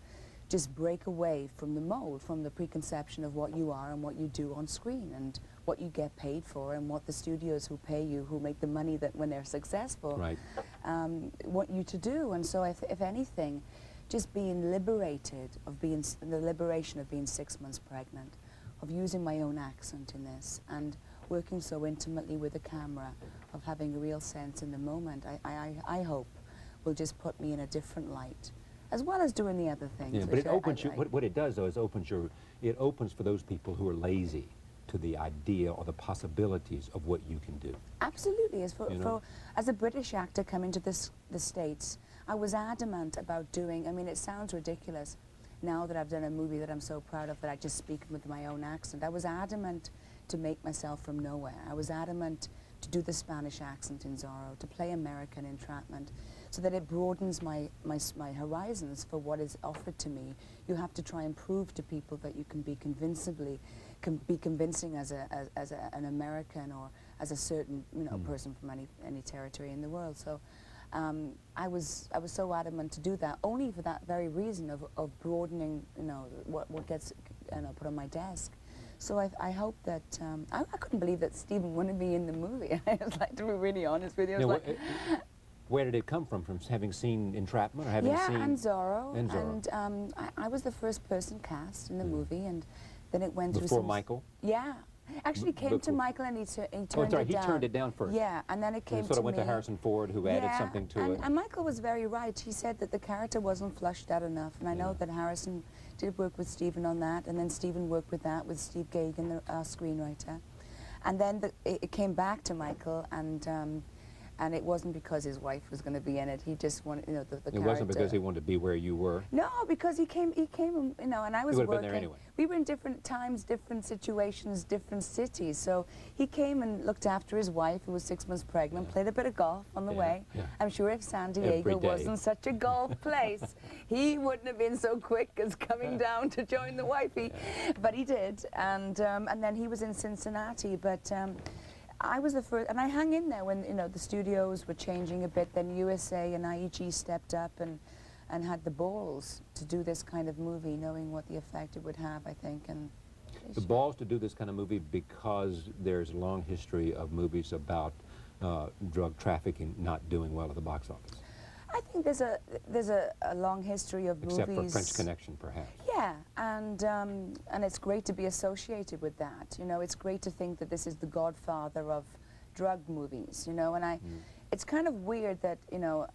S3: just break away from the mold, from the preconception of what you are and what you do on screen and what you get paid for and what the studios who pay you, who make the money that when they're successful, want you to do. And so if anything, just being liberated, the liberation of being 6 months pregnant, of using my own accent in this and working so intimately with the camera, of having a real sense in the moment, I hope will just put me in a different light, as well as doing the other things.
S1: Yeah, but it opens you, what it does though is it opens for those people who are lazy to the idea or the possibilities of what you can do.
S3: Absolutely. As a British actor coming to the States, I was adamant about doing, it sounds ridiculous now that I've done a movie that I'm so proud of, that I just speak with my own accent. I was adamant to make myself from nowhere. I was adamant to do the Spanish accent in Zorro, to play American Entrapment, so that it broadens my horizons for what is offered to me. You have to try and prove to people that you can be convincing as an American or as a certain person from any territory in the world. So I was so adamant to do that, only for that very reason of broadening what gets put on my desk. So I hope that I couldn't believe that Steven wanted me in the movie. I was like, to be really honest with you, I was
S1: Where did it come from? From having seen Entrapment or having seen...
S3: Yeah, and Zorro.
S1: And Zorro.
S3: I was the first person cast in the movie, and then it went through
S1: Before
S3: some...
S1: Michael?
S3: Yeah. Actually, it came to Michael, and he turned it down.
S1: He turned it down first.
S3: Yeah, and then it came to me.
S1: Sort of went to Harrison Ford, who added something to it.
S3: And Michael was very right. He said that the character wasn't fleshed out enough, and I know that Harrison did work with Stephen on that, and then Stephen worked with that with Steve Gagan, the screenwriter. And then it came back to Michael, and it wasn't because his wife was going to be in it. He just wanted, you know, the character.
S1: It wasn't because he wanted to be where you were?
S3: No, because he came, you know, and I was
S1: He would have
S3: working.
S1: been there anyway.
S3: We were in different times, different situations, different cities. So he came and looked after his wife, who was 6 months pregnant, played a bit of golf on the way.
S1: Yeah.
S3: I'm sure if San Diego wasn't such a golf place, he wouldn't have been so quick as coming down to join the wifey. But he did, and then he was in Cincinnati. But I was the first, and I hung in there when, you know, the studios were changing a bit. Then USA and IEG stepped up and had the balls to do this kind of movie, knowing what the effect it would have, I think. And
S1: the balls to do this kind of movie because there's a long history of movies about drug trafficking not doing well at the box office.
S3: I think there's a long history of movies.
S1: Except for French Connection, perhaps.
S3: Yeah, and it's great to be associated with that. You know, it's great to think that this is the godfather of drug movies. You know, and it's kind of weird that, you know,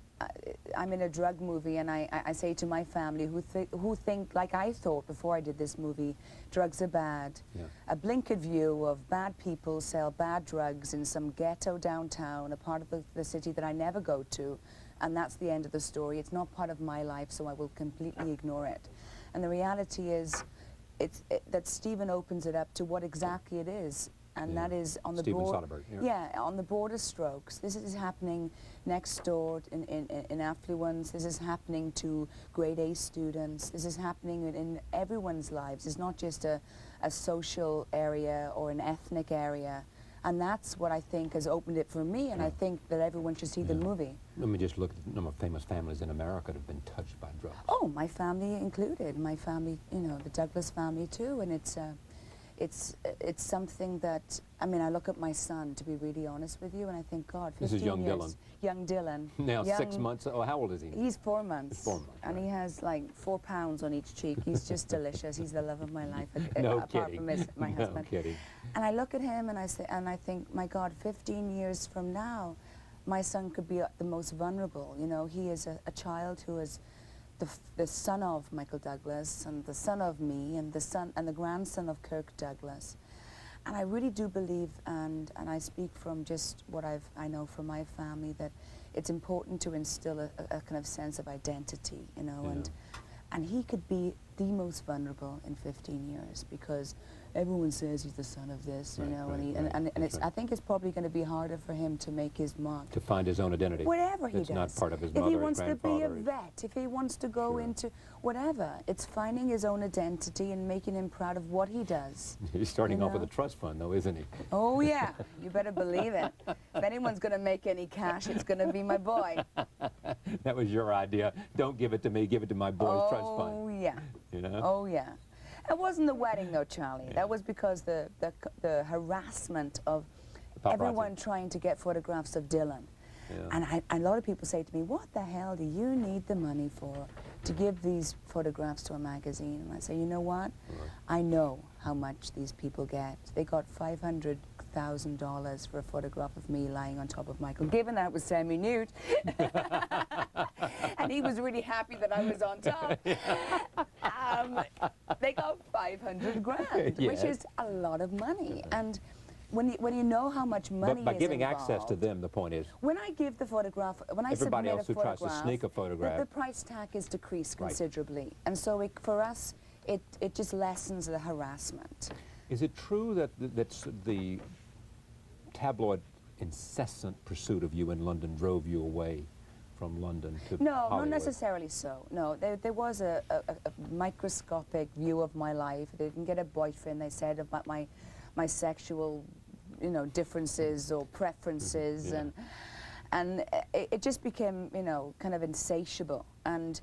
S3: I'm in a drug movie, and I say to my family who think like I thought before I did this movie, drugs are bad.
S1: Yeah.
S3: A blinkered view of bad people sell bad drugs in some ghetto downtown, a part of the city that I never go to, and that's the end of the story. It's not part of my life, so I will completely ignore it. And the reality is that Stephen opens it up to what exactly it is. And that is on the border. Yeah, on the border strokes. This is happening next door in affluence. This is happening to grade A students. This is happening in everyone's lives. It's not just a social area or an ethnic area. And that's what I think has opened it for me, and I think that everyone should see the movie.
S1: Let me just look at the number of famous families in America that have been touched by drugs.
S3: Oh, my family included. My family, you know, the Douglas family too, and it's something that, I mean, I look at my son, to be really honest with you, and I think, God, 15
S1: This is young
S3: years,
S1: Dylan.
S3: Young Dylan.
S1: Now 6 months, oh, how old is he?
S3: He's 4 months.
S1: He's 4 months.
S3: And he has like 4 pounds on each cheek. He's just delicious. He's the love of my life,
S1: No
S3: apart
S1: kidding.
S3: from my husband.
S1: No kidding.
S3: And I look at him and I think, my God, 15 years from now, my son could be the most vulnerable. You know, he is a child who is the son of Michael Douglas, and the son of me, and the grandson of Kirk Douglas. And I really do believe, and I speak from just what I know from my family, that it's important to instill a kind of sense of identity, you know, and he could be the most vulnerable in 15 years because everyone says he's the son of this, you know, and it's, I think it's probably going to be harder for him to make his mark.
S1: To find his own identity.
S3: Whatever he
S1: It's
S3: does.
S1: not part of his
S3: if
S1: mother
S3: he
S1: or
S3: wants to be a
S1: grandfather.
S3: vet, if he wants to go into whatever, it's finding his own identity and making him proud of what he does.
S1: He's starting
S3: You
S1: off with a
S3: know?
S1: trust fund, though, isn't he?
S3: Oh yeah, you better believe it. If anyone's going to make any cash, it's going to be my boy.
S1: That was your idea. Don't give it to me, give it to my boy's trust fund.
S3: Oh yeah.
S1: You know?
S3: Oh yeah. It wasn't the wedding though, Charlie. That was because the harassment of everyone trying to get photographs of Dylan. And a lot of people say to me, what the hell do you need the money for to give these photographs to a magazine? And I say, you know what? I know how much these people get. They got $500,000 for a photograph of me lying on top of Michael, given that it was semi-nude. And he was really happy that I was on top. They got 500 grand, which is a lot of money. And when you know how much money
S1: But by
S3: is
S1: giving
S3: involved,
S1: access to them, the point is,
S3: when I give the photograph, when I
S1: everybody
S3: submit
S1: else who
S3: a photograph,
S1: tries to sneak a photograph,
S3: the price tag is decreased considerably. And so for us, it just lessens the harassment.
S1: is it true that the tabloid incessant pursuit of you in London drove you away from London to
S3: No,
S1: Hollywood?
S3: not necessarily so. No, there was a microscopic view of my life. They didn't get a boyfriend, they said, about my sexual, you know, differences or preferences, and it just became, you know, kind of insatiable. And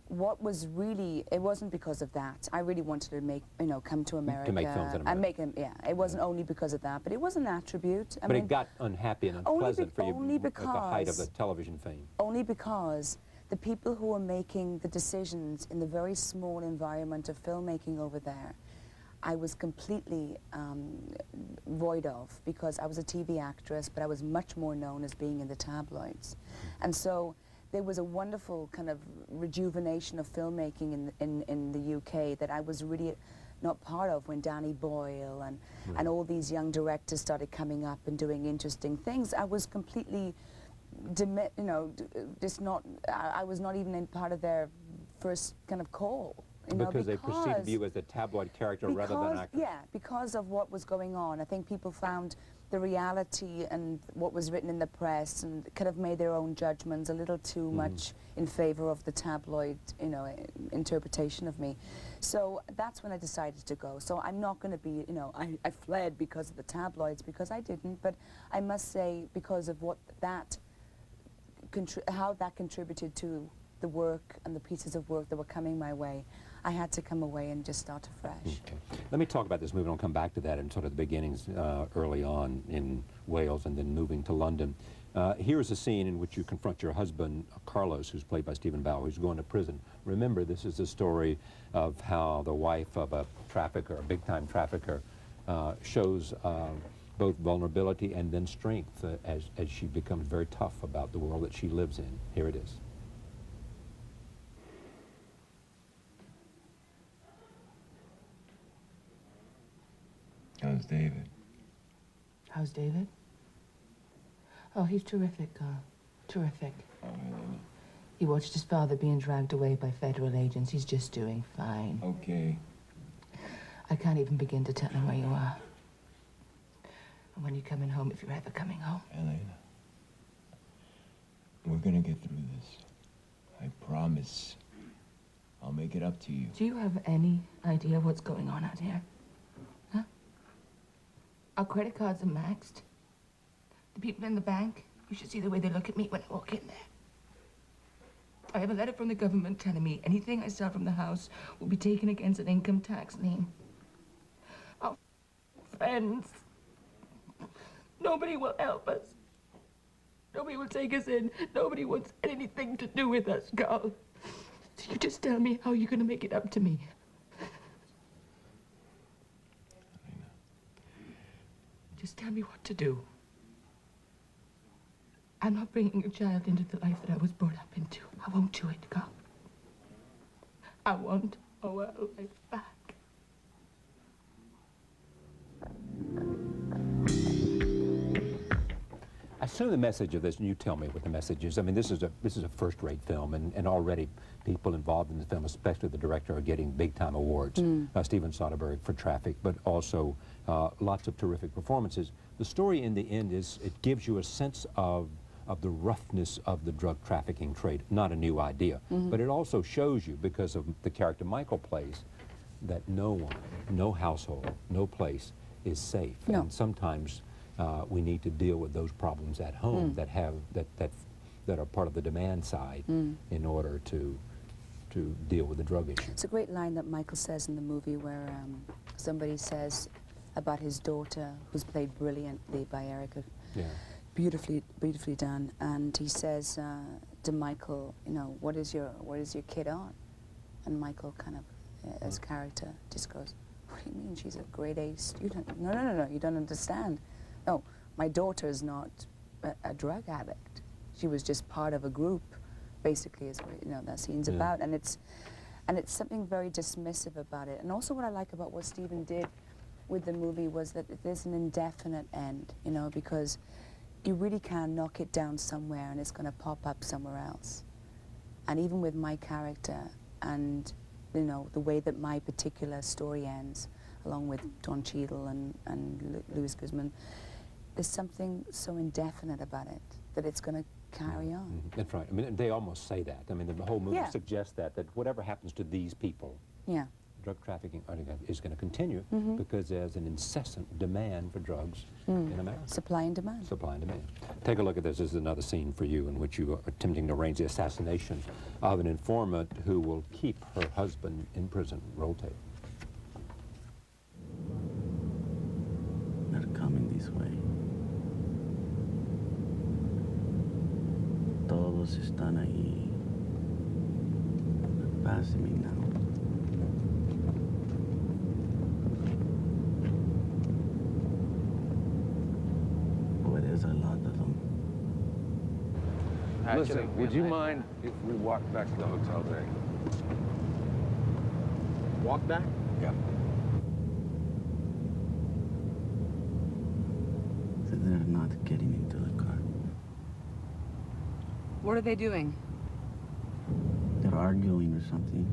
S3: what was really, it wasn't because of that. I really wanted to make, you know, come to America.
S1: To make films in America.
S3: And make them, yeah. It wasn't only because of that, but it was an attribute.
S1: But it got unhappy and unpleasant for you
S3: only
S1: at the height of the
S3: because-
S1: television fame.
S3: Only because the people who were making the decisions in the very small environment of filmmaking over there, I was completely void of, because I was a TV actress, but I was much more known as being in the tabloids. And so there was a wonderful kind of rejuvenation of filmmaking in the UK that I was really not part of when Danny Boyle and all these young directors started coming up and doing interesting things. I was completely, you know, just not, I was not even in part of their first kind of call. You know,
S1: Because they perceived you as a tabloid character rather than actor.
S3: Yeah, because of what was going on. I think people found the reality and what was written in the press and kind of made their own judgments a little too much in favor of the tabloid, you know, interpretation of me. So that's when I decided to go. So I'm not going to be, you know, I fled because of the tabloids, because I didn't, but I must say because of what that, how that contributed to the work and the pieces of work that were coming my way, I had to come away and just start afresh.
S1: Okay. Let me talk about this movie, and I'll come back to that in sort of the beginnings early on in Wales and then moving to London. Here's a scene in which you confront your husband, Carlos, who's played by Stephen Bauer, who's going to prison. Remember, this is the story of how the wife of a trafficker, a big-time trafficker, shows both vulnerability and then strength as she becomes very tough about the world that she lives in. Here it is.
S4: How's David?
S19: How's David? Oh, he's terrific, terrific.
S4: Oh, really?
S19: He watched his father being dragged away by federal agents. He's just doing fine.
S4: Okay.
S19: I can't even begin to tell him where you are. And when you're coming home, if you're ever coming home.
S4: Elena, we're gonna get through this. I promise. I'll make it up to you.
S19: Do you have any idea what's going on out here? Huh? Our credit cards are maxed. The people in the bank, you should see the way they look at me when I walk in there. I have a letter from the government telling me anything I sell from the house will be taken against an income tax lien. Our friends. Nobody will help us. Nobody will take us in. Nobody wants anything to do with us, Carl. So you just tell me how you're gonna make it up to me. Just tell me what to do. I'm not bringing a child into the life that I was brought up into. I won't do it, Carl. I want our life back.
S1: I assume the message of this, and you tell me what the message is. I mean, this is a first-rate film, and already people involved in the film, especially the director, are getting big-time awards. Steven Soderbergh for Traffic, but also lots of terrific performances. The story in the end is, it gives you a sense of the roughness of the drug trafficking trade. Not a new idea, but it also shows you, because of the character Michael plays, that no one, no household, no place is safe.
S3: No.
S1: And sometimes we need to deal with those problems at home that are part of the demand side in order to deal with the drug issue.
S3: It's a great line that Michael says in the movie where somebody says about his daughter, who's played brilliantly by Erica.
S1: Yeah.
S3: Beautifully done. And he says to Michael, you know, what is your kid on? And Michael kind of, as character, just goes, what do you mean? She's a grade A student. No, you don't understand. No, my daughter is not a drug addict. She was just part of a group, basically, is what, you know, that scene's about. And it's something very dismissive about it. And also what I like about what Stephen did with the movie was that there's an indefinite end, you know, because you really can knock it down somewhere and it's going to pop up somewhere else. And even with my character and, you know, the way that my particular story ends, along with Don Cheadle and Louis Guzman, there's something so indefinite about it that it's going to carry on.
S1: That's right. I mean, they almost say that. I mean, the whole movie suggests that whatever happens to these people, drug trafficking is going to continue
S3: Mhm.
S1: because there's an incessant demand for drugs
S3: Mm.
S1: in America.
S3: Supply and demand.
S1: Supply and demand. Take a look at this. This is another scene for you in which you are attempting to arrange the assassination of an informant who will keep her husband in prison. Roll tape.
S8: They're coming this way. Todos están ahí. They're passing me now. Boy, there's a lot of them.
S21: Listen, would you mind if we walk back to the hotel today?
S17: Walk back?
S21: Yeah.
S8: So they're not getting into the car.
S3: What are they doing?
S8: They're arguing or something.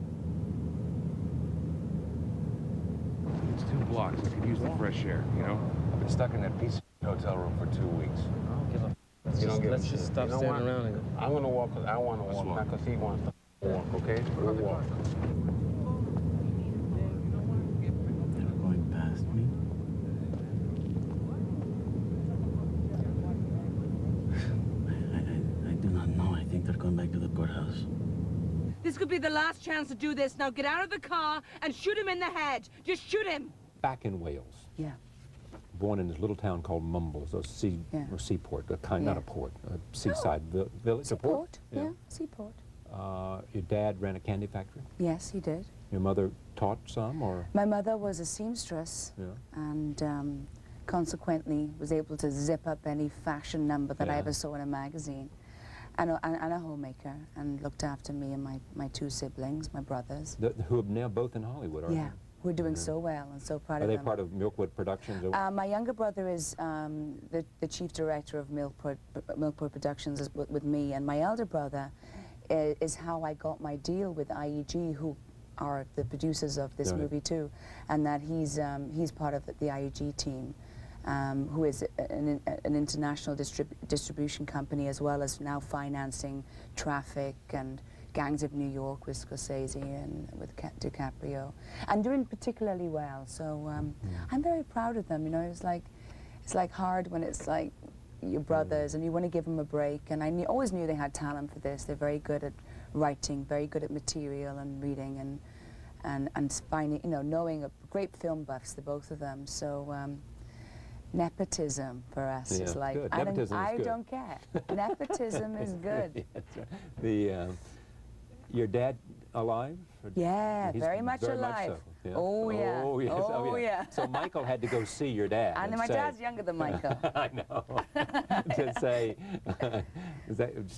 S21: It's 2 blocks. I could use the fresh air, you know? I've been stuck in that piece of hotel room for 2 weeks.
S11: Let's just stop standing around and go.
S9: I'm gonna walk because I want to walk, not because he wants to walk, okay? We'll walk.
S8: They're going past me. I do not know. I think they're going back to the courthouse.
S19: This could be the last chance to do this. Now get out of the car and shoot him in the head. Just shoot him.
S1: Back in Wales.
S3: Yeah.
S1: Born in this little town called Mumbles, or seaport, not a port, a seaside village.
S3: Seaport, yeah, seaport.
S1: Your dad ran a candy factory?
S3: Yes, he did.
S1: Your mother taught some, or?
S3: My mother was a seamstress,
S1: Yeah.
S3: and consequently was able to zip up any fashion number that I
S1: Yeah.
S3: ever saw in a magazine, and a homemaker, and looked after me and my 2 siblings, my brothers.
S1: Who are now both in Hollywood, aren't
S3: Yeah, we're doing so well and so proud
S1: they?
S3: of
S1: Are they
S3: them.
S1: part of Milkwood Productions? Or?
S3: My younger brother is the chief director of Milkwood Productions with me, and my elder brother is how I got my deal with IEG, who are the producers of this
S1: Right.
S3: movie too, and that he's part of the IEG team, who is an international distribution company, as well as now financing Traffic and Gangs of New York with Scorsese and with DiCaprio, and doing particularly well. So I'm very proud of them. You know, it's like hard when it's like your brothers and you want to give them a break. And I always knew they had talent for this. They're very good at writing, very good at material and reading, and finding, you know, knowing great film buffs, the both of them. So nepotism for us is like,
S1: good.
S3: I
S1: Nepotism is good.
S3: don't care. Nepotism is good.
S1: Yeah, that's right. Your dad alive?
S3: Yeah,
S1: He's
S3: very much alive.
S1: Much so, yeah.
S3: Oh, yeah.
S1: Oh, yes.
S3: Oh, yeah.
S1: So Michael had to go see your dad.
S3: And
S1: and
S3: my
S1: say,
S3: dad's younger than Michael.
S1: I know. To say,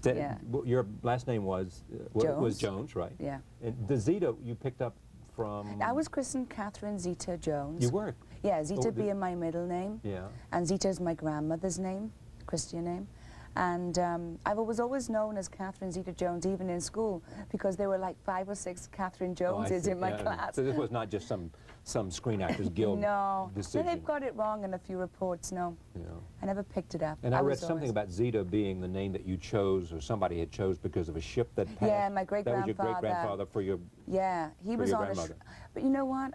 S3: Yeah.
S1: Your last name was
S3: Jones.
S1: Jones, right?
S3: Yeah.
S1: And the Zeta you picked up from?
S3: I was christened Catherine Zeta Jones.
S1: You were?
S3: Yeah, Zeta
S1: Oh,
S3: being my middle name.
S1: Yeah.
S3: And Zeta is my grandmother's name, Christian name. And I was always known as Catherine Zeta Jones, even in school, because there were like 5 or 6 Catherine Joneses in my class.
S1: So this was not just some Screen Actors Guild
S3: No,
S1: decision.
S3: they've got it wrong in a few reports, no.
S1: Yeah.
S3: I never picked it up.
S1: And I read
S3: was
S1: something
S3: always-
S1: about Zeta being the name that you chose, or somebody had chose because of a ship that passed.
S3: Yeah, my great-grandfather.
S1: That was your great-grandfather for your
S3: Yeah, he
S1: for
S3: was
S1: your
S3: on
S1: grandmother.
S3: But you know what?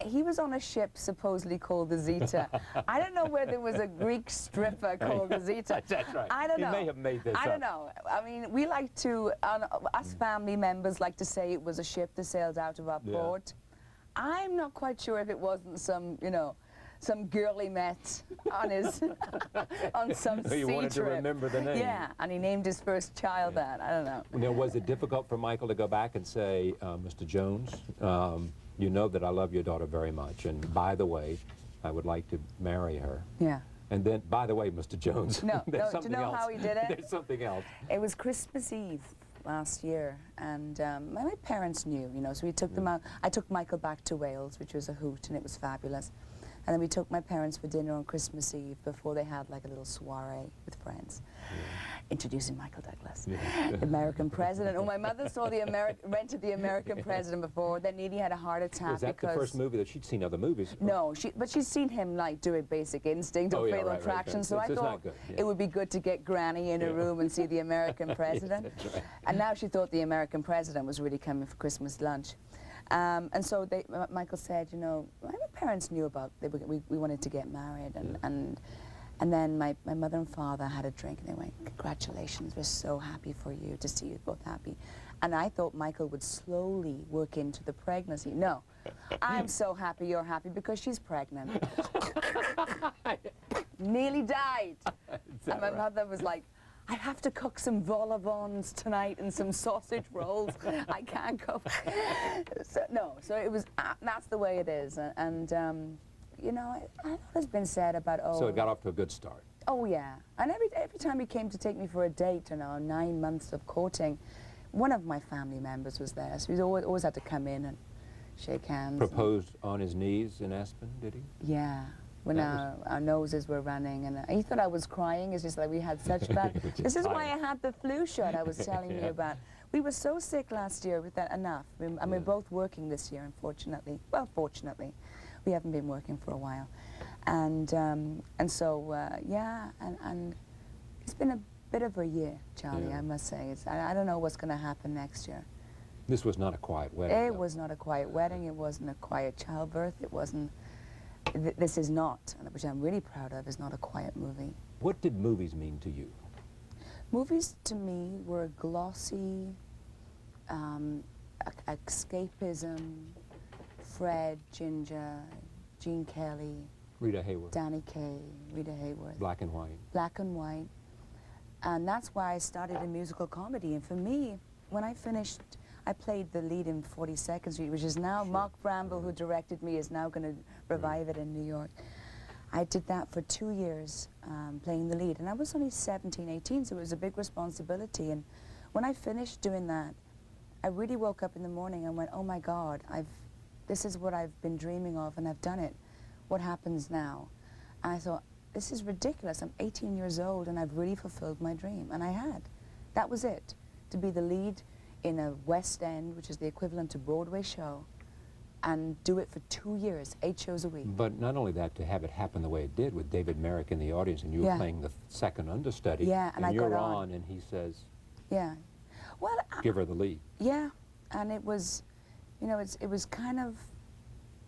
S3: He was on a ship supposedly called the Zeta. I don't know whether there was a Greek stripper called the Zeta.
S1: That's right.
S3: I don't know.
S1: He may have made this
S3: I
S1: up.
S3: don't know. I mean, we like to, us family members like to say it was a ship that sailed out of our
S1: Yeah.
S3: port. I'm not quite sure if it wasn't some, you know, some girl he met on his, on some
S1: You
S3: sea
S1: wanted to
S3: trip.
S1: remember the name.
S3: Yeah, and he named his first child that. I don't know.
S1: Now, was it difficult for Michael to go back and say, Mr. Jones, you know that I love your daughter very much, and by the way, I would like to marry her.
S3: Yeah.
S1: And then, by the way, Mr. Jones,
S3: No,
S1: there's
S3: no, do
S1: something
S3: you know
S1: else.
S3: how he did it?
S1: There's something else.
S3: It was Christmas Eve last year, and my parents knew, you know, so we took them out. I took Michael back to Wales, which was a hoot, and it was fabulous. And then we took my parents for dinner on Christmas Eve before they had like a little soiree with friends. Introducing Michael Douglas, the American president. Oh, my mother saw rented the American president before, then nearly had a heart attack.
S1: Was that the
S3: because
S1: first movie that she'd seen other movies?
S3: No, but she's seen him like doing Basic Instinct or
S1: Oh, yeah,
S3: Fatal
S1: right,
S3: Attraction,
S1: right.
S3: so I
S1: It's not
S3: thought
S1: good, yeah.
S3: it would be good to get Granny in a room and see the American president.
S1: That's right.
S3: And now she thought the American president was really coming for Christmas lunch. And so Michael said, you know, my parents knew about, we wanted to get married, and then my mother and father had a drink, and they went, congratulations, we're so happy for you, to see you both happy. And I thought Michael would slowly work into the pregnancy. No, I'm so happy you're happy because she's pregnant. Nearly died. And my mother was like, I have to cook some vol au vents tonight and some sausage rolls. I can't cook. So it was, that's the way it is. And you know, a lot has been said about,
S1: So it got off to a good start.
S3: Oh, yeah. And every time he came to take me for a date, you know, 9 months of courting, one of my family members was there. So he always had to come in and shake hands.
S1: Proposed on his knees in Aspen, did he?
S3: Yeah. When our noses were running, and he thought I was crying. It's just like we had such bad. This is why I had the flu shot I was telling you about. We were so sick last year with that enough. And we're both working this year, unfortunately. Well, fortunately, we haven't been working for a while, and so yeah, and it's been a bit of a year, Charlie. I must say. I don't know what's going to happen next year.
S1: This was not a quiet wedding.
S3: It was not a quiet wedding. It wasn't a quiet childbirth. It wasn't. This is not, which I'm really proud of, is not a quiet movie.
S1: What did movies mean to you?
S3: Movies to me were glossy, escapism, Fred, Ginger, Gene Kelly,
S1: Rita Hayworth,
S3: Danny Kaye, Rita Hayworth.
S1: Black and white.
S3: Black and white. And that's why I started in musical comedy. And for me, when I finished, I played the lead in 42nd Street, which is now Mark Bramble, who directed me, is now going to revive it in New York. I did that for 2 years, playing the lead. And I was only 17, 18, so it was a big responsibility. And when I finished doing that, I really woke up in the morning and went, oh my God, this is what I've been dreaming of, and I've done it. What happens now? And I thought, this is ridiculous. I'm 18 years old, and I've really fulfilled my dream. And I had. That was it. To be the lead in a West End, which is the equivalent to Broadway show, and do it for 2 years, 8 shows a week.
S1: But not only that, to have it happen the way it did with David Merrick in the audience, and you were playing the second understudy, and you're on, and he says,
S3: yeah, well,
S1: give her the lead.
S3: Yeah, and it was, you know, it was kind of,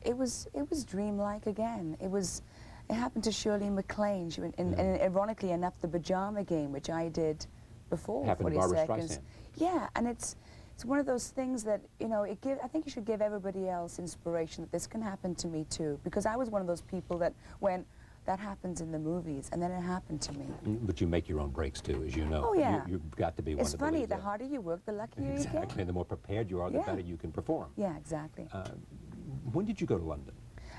S3: it was dreamlike again. It happened to Shirley MacLaine. She went, and ironically enough, the Pajama Game, which I did before
S1: happened
S3: 40
S1: to Barbara
S3: Seconds.
S1: Streisand.
S3: Yeah, and it's one of those things that, you know, I think you should give everybody else inspiration that this can happen to me too, because I was one of those people that when that happens in the movies, and then it happened to me.
S1: But you make your own breaks too, as you know.
S3: Oh yeah.
S1: You've got to be one of the
S3: It's funny,
S1: leads
S3: the
S1: there.
S3: harder you work, the luckier you get.
S1: Exactly, and the more prepared you are, the better you can perform.
S3: Yeah, exactly.
S1: When did you go to London?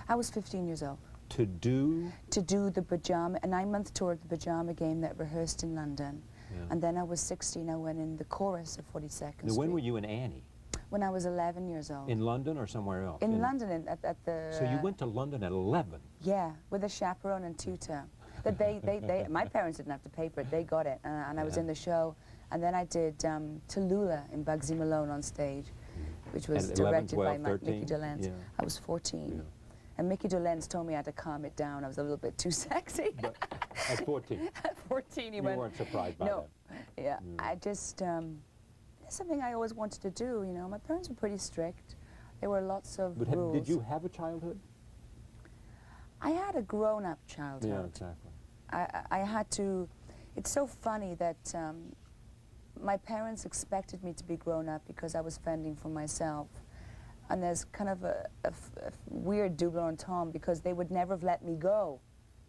S3: I was 15 years old.
S1: To do?
S3: To do the Pajama, a 9-month tour of the Pajama Game that rehearsed in London.
S1: Yeah.
S3: And then I was 16, I went in the chorus of 42nd Street.
S1: Now, when were you in Annie?
S3: When I was 11 years old.
S1: In London or somewhere else?
S3: In London, at the...
S1: So you went to London at 11?
S3: Yeah, with a chaperone and tutor. That my parents didn't have to pay for it, they got it. And I was in the show. And then I did Tallulah in Bugsy Malone on stage, which was directed by Mickey Dolenz.
S1: Yeah.
S3: I was 14.
S1: Yeah.
S3: And Mickey Dolenz told me I had to calm it down. I was a little bit too sexy.
S1: But at 14?
S3: At 14,
S1: you weren't surprised by
S3: that? Yeah,
S1: Mm.
S3: I just, it's something I always wanted to do, you know. My parents were pretty strict. There were lots of rules.
S1: Did you have a childhood?
S3: I had a grown-up childhood.
S1: Yeah, exactly.
S3: I had to, it's so funny that my parents expected me to be grown up because I was fending for myself. And there's kind of a weird double entendre because they would never have let me go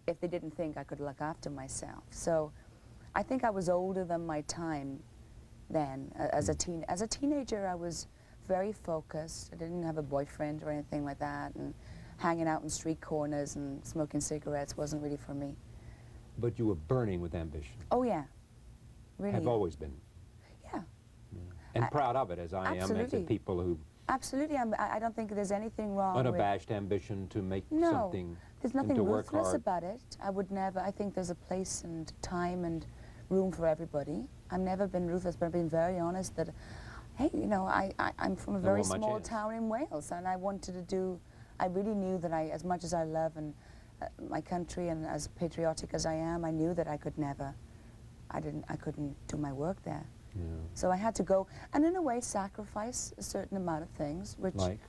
S3: if they didn't think I could look after myself. So I think I was older than my time then. As a teenager, I was very focused. I didn't have a boyfriend or anything like that, and hanging out in street corners and smoking cigarettes wasn't really for me.
S1: But you were burning with ambition.
S3: Oh yeah, really.
S1: Have always been.
S3: Yeah.
S1: And proud of it, as I am, as the people who...
S3: Absolutely, I don't think there's anything wrong
S1: unabashed ambition to make something.
S3: No, there's nothing
S1: and to work
S3: ruthless
S1: hard.
S3: about it. I would never, I think there's a place and time and room for everybody. I've never been ruthless, but I've been very honest that, hey, you know, I'm from a very small town in Wales, and I wanted to do, I really knew that as much as I love and my country and as patriotic as I am, I knew that I could never, I couldn't do my work there.
S1: Yeah.
S3: So I had to go, and in a way sacrifice a certain amount of things, which,
S1: like?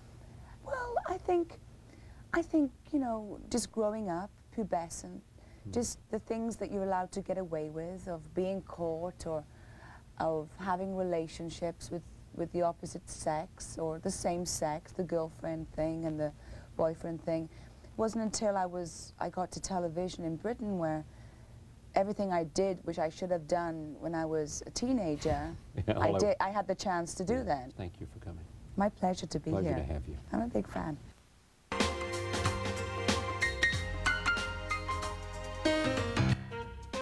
S3: Well, I think, you know, just growing up, pubescent, just the things that you're allowed to get away with, of being caught or of having relationships with the opposite sex or the same sex, the girlfriend thing and the boyfriend thing. It wasn't until I got to television in Britain where everything I did, which I should have done when I was a teenager, I had the chance to do that.
S5: Thank you for coming.
S3: My pleasure to be here.
S5: Pleasure to have you.
S3: I'm a big fan.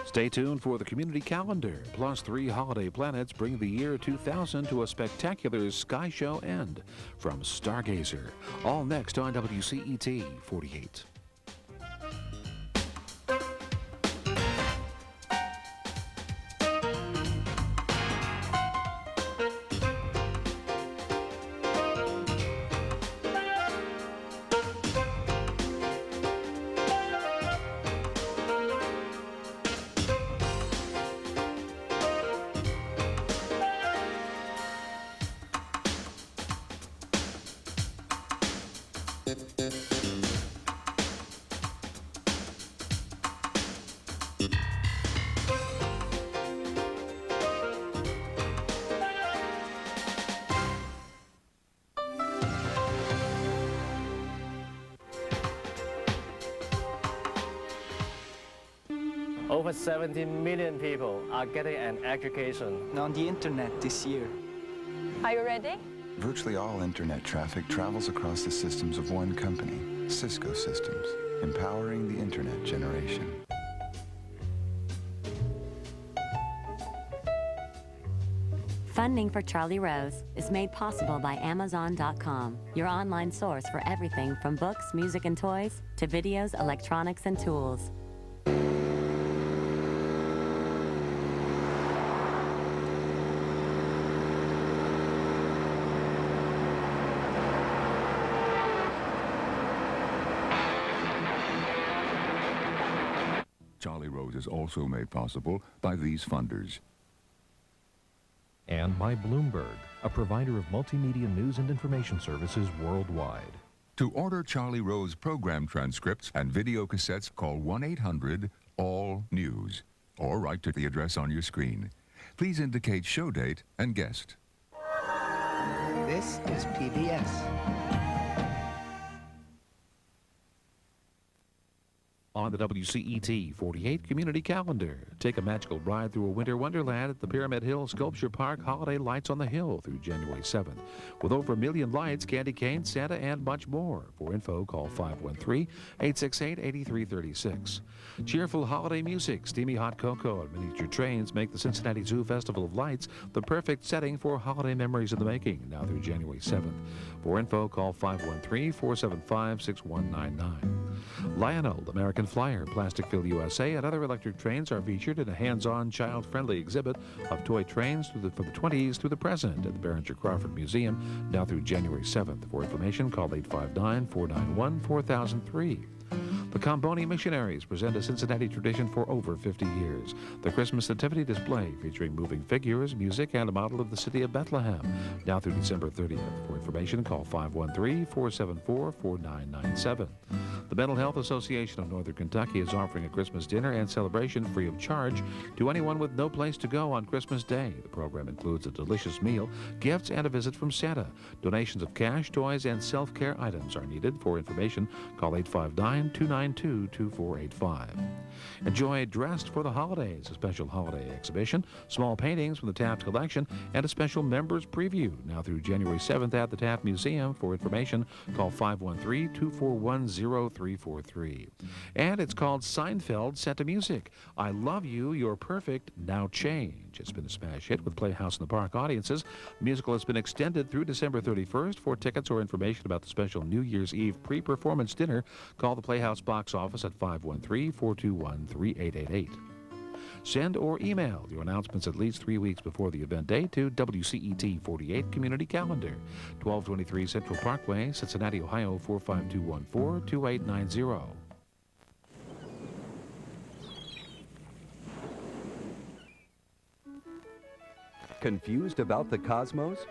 S6: Stay tuned for the community calendar. Plus 3 holiday planets bring the year 2000 to a spectacular sky show end from Stargazer. All next on WCET 48.
S17: Over 17 million people are getting an education
S10: on the internet this year.
S24: Are you ready?
S7: Virtually all internet traffic travels across the systems of one company, Cisco Systems, empowering the internet generation.
S25: Funding for Charlie Rose is made possible by Amazon.com, your online source for everything from books, music, and toys to videos, electronics, and tools.
S16: Charlie Rose is also made possible by these funders.
S26: And by Bloomberg, a provider of multimedia news and information services worldwide.
S16: To order Charlie Rose program transcripts and video cassettes, call 1-800-ALL-NEWS or write to the address on your screen. Please indicate show date and guest.
S11: This is PBS.
S6: On the WCET 48 Community Calendar, take a magical ride through a winter wonderland at the Pyramid Hill Sculpture Park Holiday Lights on the Hill through January 7th. With over 1 million lights, candy canes, Santa, and much more. For info, call 513-868-8336. Cheerful holiday music, steamy hot cocoa, and miniature trains make the Cincinnati Zoo Festival of Lights the perfect setting for holiday memories in the making, now through January 7th. For info, call 513-475-6199. Lionel, American Flyer, Plasticville, USA, and other electric trains are featured in a hands-on, child-friendly exhibit of toy trains from the 20s through the present at the Behringer Crawford Museum, now through January 7th. For information, call 859-491-4003. The Comboni Missionaries present a Cincinnati tradition for over 50 years. The Christmas Nativity display featuring moving figures, music, and a model of the city of Bethlehem, now through December 30th. For information, call 513-474-4997. The Mental Health Association of Northern Kentucky is offering a Christmas dinner and celebration free of charge to anyone with no place to go on Christmas Day. The program includes a delicious meal, gifts, and a visit from Santa. Donations of cash, toys, and self-care items are needed. For information, call 859-292-2485. Enjoy Dressed for the Holidays, a special holiday exhibition, small paintings from the Taft collection, and a special members preview, now through January 7th at the Taft Museum. For information, call 513-241-0343. And it's called Seinfeld Set to Music. I Love You, You're Perfect, Now Change. It's been a smash hit with Playhouse in the Park audiences. The musical has been extended through December 31st. For tickets or information about the special New Year's Eve pre-performance dinner, call the Playhouse box office at 513-421-3888. Send or email your announcements at least 3 weeks before the event date to WCET 48 Community Calendar, 1223 Central Parkway, Cincinnati, Ohio 45214-2890.
S27: Confused about the cosmos?